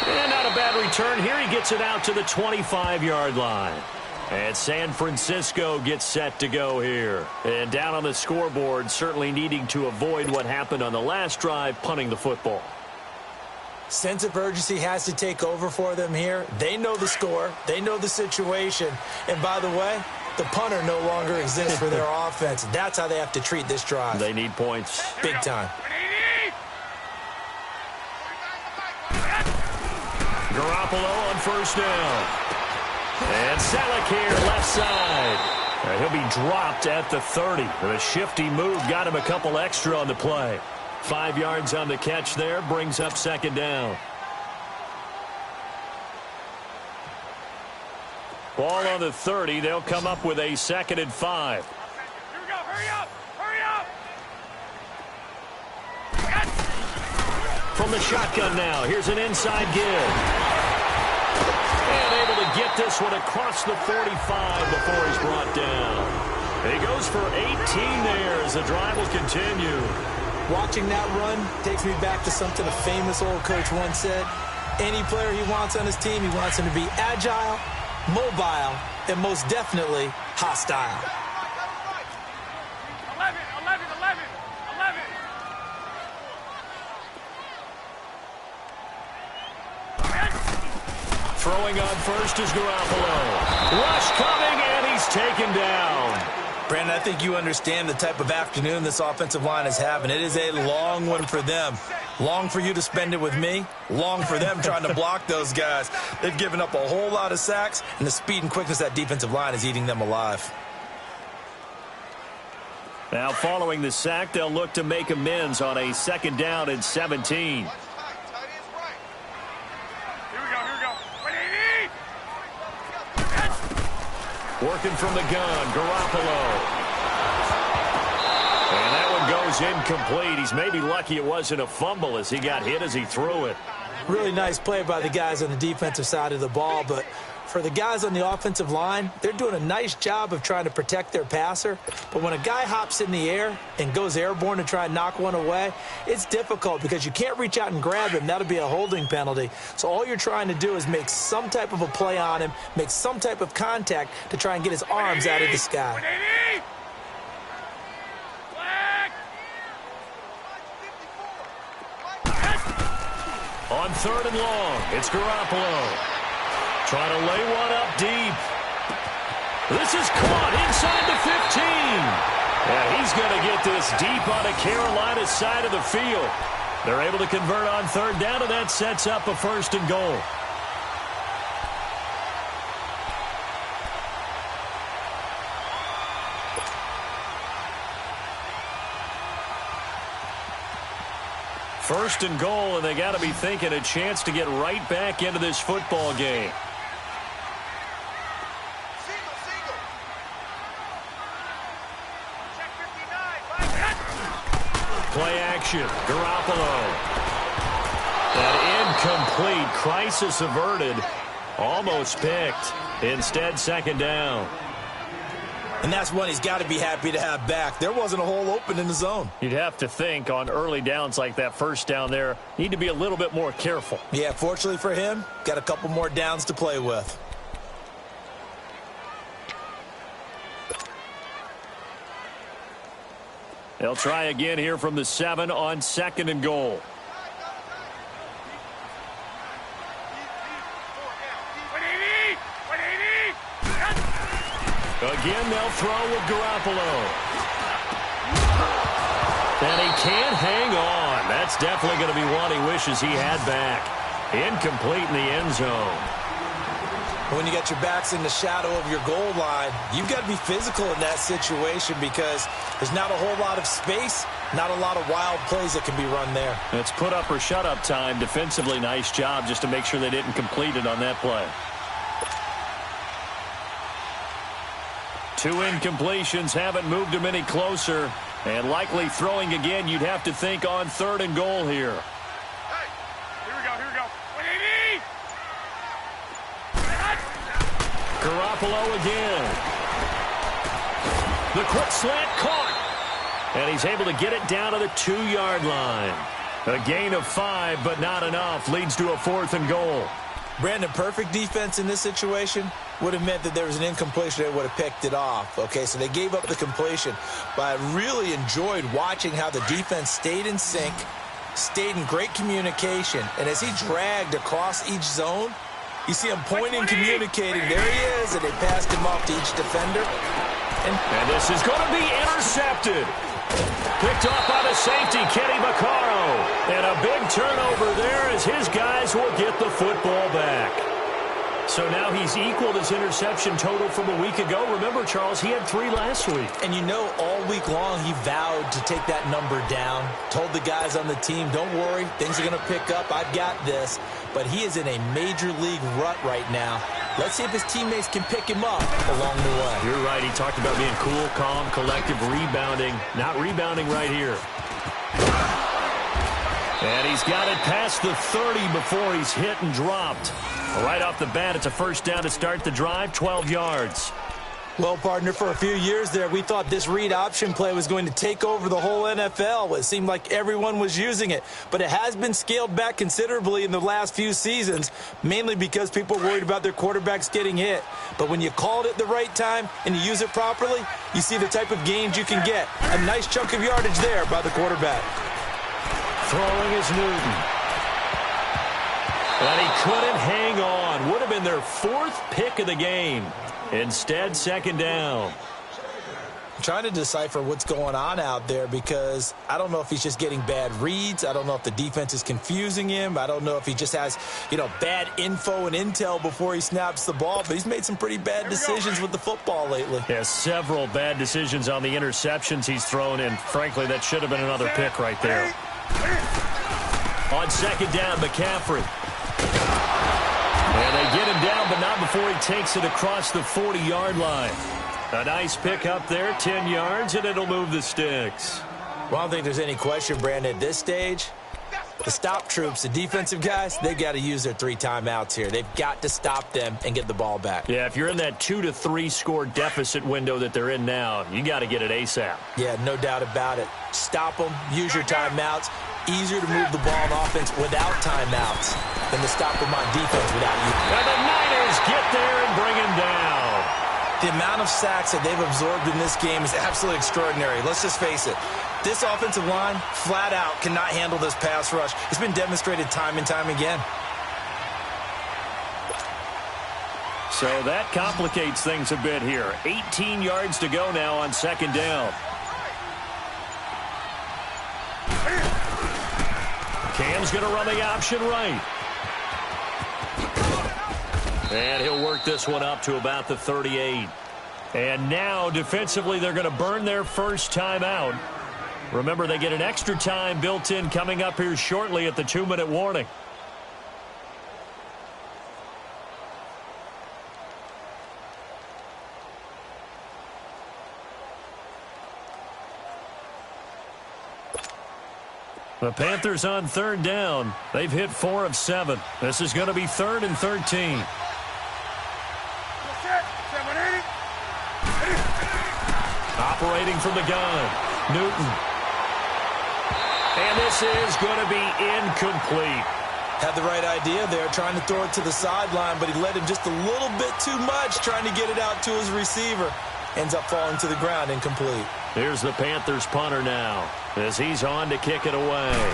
And not a bad return here. He gets it out to the 25-yard line. And San Francisco gets set to go here. And down on the scoreboard, certainly needing to avoid what happened on the last drive, punting the football. Sense of urgency has to take over for them here. They know the score. They know the situation. And by the way, the punter no longer exists for their offense. That's how they have to treat this drive. They need points. Big time. Garoppolo on first down. And Salek here, left side. He'll be dropped at the 30. A shifty move got him a couple extra on the play. 5 yards on the catch there, brings up second down. Ball on the 30. They'll come up with a 2nd and 5. Here we go. Hurry up. Hurry up. From the shotgun now, here's an inside give. And able to get this one across the 45 before he's brought down. He goes for 18 there as the drive will continue. Watching that run takes me back to something a famous old coach once said. Any player he wants on his team, he wants him to be agile, mobile, and most definitely hostile. 11, 11, 11, 11. Throwing on first is Garoppolo. Rush coming, and he's taken down. Brandon, I think you understand the type of afternoon this offensive line is having. It is a long one for them. Long for you to spend it with me. Long for them trying to block those guys. They've given up a whole lot of sacks, and the speed and quickness of that defensive line is eating them alive. Now following the sack, they'll look to make amends on a 2nd down and 17. Here we go. Working from the gun, Garoppolo. And that one goes incomplete. He's maybe lucky it wasn't a fumble as he got hit as he threw it. Really nice play by the guys on the defensive side of the ball, but for the guys on the offensive line, they're doing a nice job of trying to protect their passer. But when a guy hops in the air and goes airborne to try and knock one away, it's difficult because you can't reach out and grab him. That'll be a holding penalty. So all you're trying to do is make some type of a play on him, make some type of contact to try and get his arms out of the sky. On 3rd and long, it's Garoppolo. Trying to lay one up deep. This is caught inside the 15. And he's going to get this deep on the Carolina side of the field. They're able to convert on 3rd down, and that sets up a 1st and goal. First and goal, and they got to be thinking a chance to get right back into this football game. Play action, Garoppolo. An incomplete, crisis averted, almost picked. Instead, 2nd down. And that's one he's got to be happy to have back. There wasn't a hole open in the zone. You'd have to think on early downs like that first down there, need to be a little bit more careful. Yeah, fortunately for him, got a couple more downs to play with. They'll try again here from the 7 on 2nd and goal. Again, they'll throw with Garoppolo. And he can't hang on. That's definitely going to be one he wishes he had back. Incomplete in the end zone. When you got your backs in the shadow of your goal line, you've got to be physical in that situation because there's not a whole lot of space, not a lot of wild plays that can be run there. It's put up or shut up time. Defensively, nice job just to make sure they didn't complete it on that play. 2 incompletions haven't moved him any closer. And likely throwing again, you'd have to think on 3rd and goal here. Hey, here we go, here we go. 180! Garoppolo again. The quick slant caught. And he's able to get it down to the 2-yard line. A gain of 5, but not enough. Leads to a 4th and goal. Brandon, perfect defense in this situation would have meant that there was an incompletion. They would have picked it off. Okay, so they gave up the completion. But I really enjoyed watching how the defense stayed in sync, stayed in great communication. And as he dragged across each zone, you see him pointing, communicating. There he is, and they passed him off to each defender. And this is going to be intercepted. Picked off by the safety, Kenny Vaccaro. And a big turnover there as his guys will get the football back. So now he's equaled his interception total from a week ago. Remember, Charles, he had 3 last week. And you know, all week long he vowed to take that number down. Told the guys on the team, don't worry, things are going to pick up. I've got this. But he is in a major league rut right now. Let's see if his teammates can pick him up along the way. You're right. He talked about being cool, calm, collective, rebounding. Not rebounding right here. And he's got it past the 30 before he's hit and dropped. Right off the bat, it's a first down to start the drive, 12 yards. Well, partner, for a few years there, we thought this read option play was going to take over the whole NFL. It seemed like everyone was using it. But it has been scaled back considerably in the last few seasons, mainly because people are worried about their quarterbacks getting hit. But when you call it at the right time and you use it properly, you see the type of gains you can get. A nice chunk of yardage there by the quarterback. Throwing is Newton. And he couldn't hang on. Would have been their 4th pick of the game. Instead, 2nd down. I'm trying to decipher what's going on out there because I don't know if he's just getting bad reads. I don't know if the defense is confusing him. I don't know if he just has, bad info and intel before he snaps the ball. But he's made some pretty bad decisions with the football lately. Yeah, several bad decisions on the interceptions he's thrown, and frankly, that should have been another pick right there. On 2nd down, McCaffrey. And they get him down, but not before he takes it across the 40-yard line. A nice pick up there, 10 yards, and it'll move the sticks. Well, I don't think there's any question, Brandon, at this stage, the stop troops, the defensive guys, they've got to use their 3 timeouts here. They've got to stop them and get the ball back. Yeah, if you're in that 2 to 3 score deficit window that they're in now, you got to get it ASAP. Yeah, no doubt about it. Stop them, use your timeouts. Easier to move the ball on offense without timeouts than to stop them on defense without you. And the Niners get there and bring him down. The amount of sacks that they've absorbed in this game is absolutely extraordinary. Let's just face it. This offensive line, flat out, cannot handle this pass rush. It's been demonstrated time and time again. So that complicates things a bit here. 18 yards to go now on 2nd down. Cam's going to run the option right. And he'll work this one up to about the 38. And now, defensively, they're going to burn their first timeout. Remember, they get an extra time built in coming up here shortly at the 2-minute warning. The Panthers on 3rd down. They've hit 4 of 7. This is going to be 3rd and 13. operating from the gun. Newton. And this is going to be incomplete. Had the right idea there, trying to throw it to the sideline, but he led him just a little bit too much, trying to get it out to his receiver. Ends up falling to the ground, incomplete. Here's the Panthers punter now, as he's on to kick it away.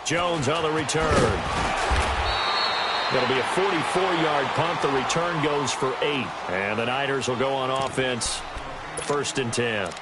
Jones on the return. It'll be a 44-yard punt. The return goes for 8. And the Niners will go on offense, 1st and 10.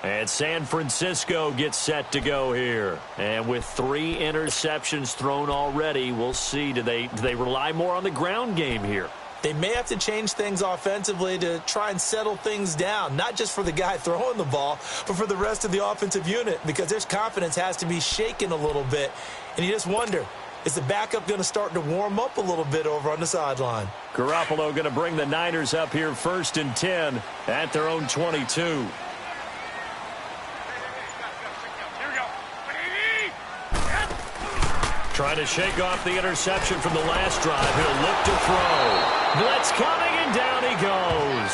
And San Francisco gets set to go here. And with 3 interceptions thrown already, we'll see. Do they rely more on the ground game here? They may have to change things offensively to try and settle things down, not just for the guy throwing the ball, but for the rest of the offensive unit, because their confidence has to be shaken a little bit. And you just wonder, is the backup going to start to warm up a little bit over on the sideline? Garoppolo going to bring the Niners up here 1st and 10 at their own 22. Trying to shake off the interception from the last drive. He'll look to throw. Blitz coming, and down he goes.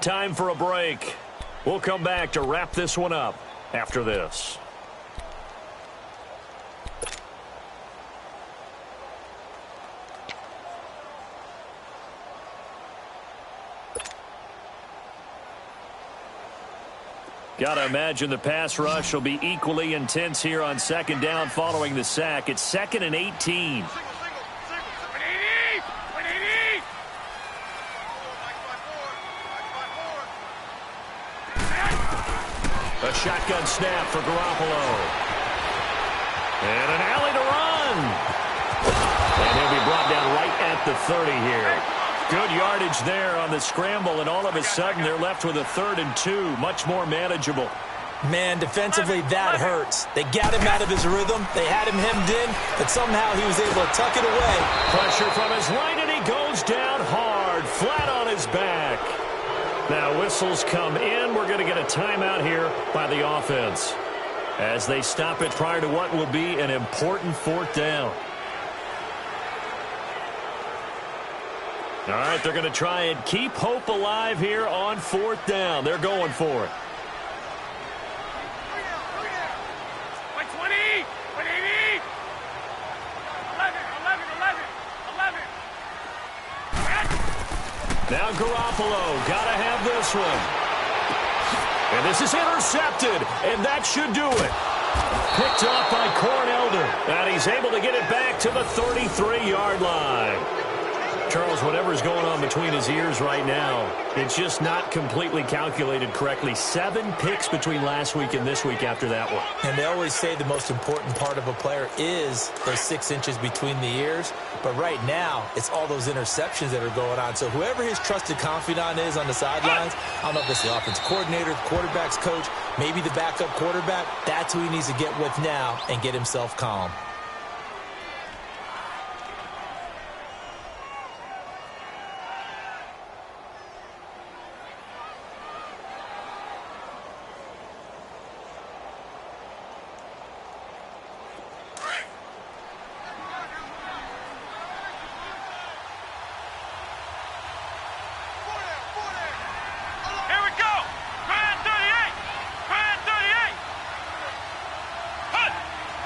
Time for a break. We'll come back to wrap this one up after this. Got to imagine the pass rush will be equally intense here on 2nd down following the sack. It's 2nd and 18. A shotgun snap for Garoppolo. And an alley to run. And he'll be brought down right at the 30 here. Good yardage there on the scramble, and all of a sudden they're left with a 3rd and 2, much more manageable. Man, defensively, that hurts. They got him out of his rhythm. They had him hemmed in, but somehow he was able to tuck it away. Pressure from his right, and he goes down hard, flat on his back. Now whistles come in. We're going to get a timeout here by the offense as they stop it prior to what will be an important 4th down. All right, they're going to try and keep hope alive here on 4th down. They're going for it. 120, 180, 11. Now Garoppolo, got to have this one. And this is intercepted, and that should do it. Picked off by Cornelder, and he's able to get it back to the 33-yard line. Charles, whatever's going on between his ears right now, it's just not completely calculated correctly. 7 picks between last week and this week after that one. And they always say the most important part of a player is those 6 inches between the ears. But right now, it's all those interceptions that are going on. So whoever his trusted confidant is on the sidelines, I don't know if it's the offense coordinator, the quarterback's coach, maybe the backup quarterback, that's who he needs to get with now and get himself calm.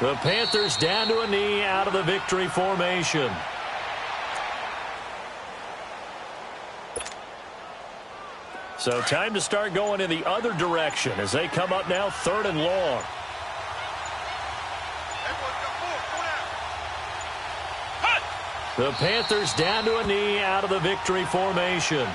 The Panthers down to a knee out of the victory formation. So time to start going in the other direction as they come up now 3rd and long. The Panthers down to a knee out of the victory formation.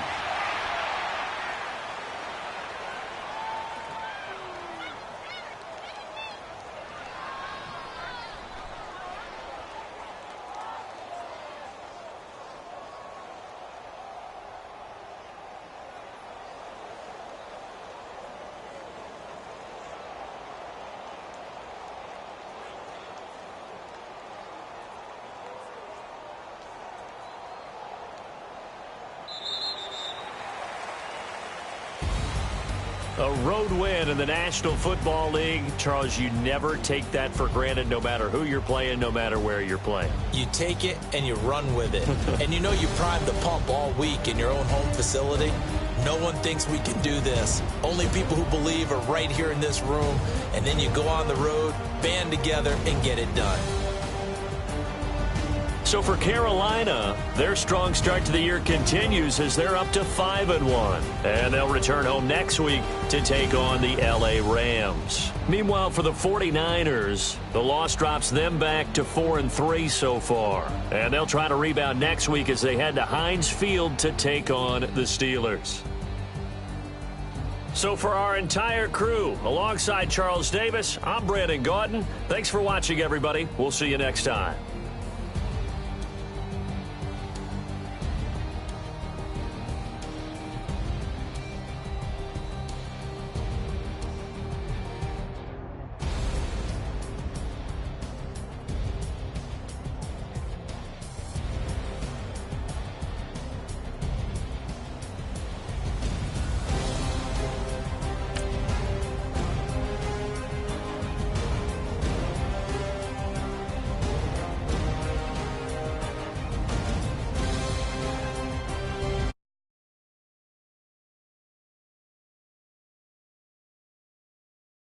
A road win in the National Football League. Charles, you never take that for granted no matter who you're playing, no matter where you're playing. You take it and you run with it. And you know you primed the pump all week in your own home facility. No one thinks we can do this. Only people who believe are right here in this room. And then you go on the road, band together, and get it done. So for Carolina, their strong start to the year continues as they're up to 5-1. And they'll return home next week to take on the LA Rams. Meanwhile, for the 49ers, the loss drops them back to 4-3 so far. And they'll try to rebound next week as they head to Heinz Field to take on the Steelers. So for our entire crew, alongside Charles Davis, I'm Brandon Gaudin. Thanks for watching, everybody. We'll see you next time.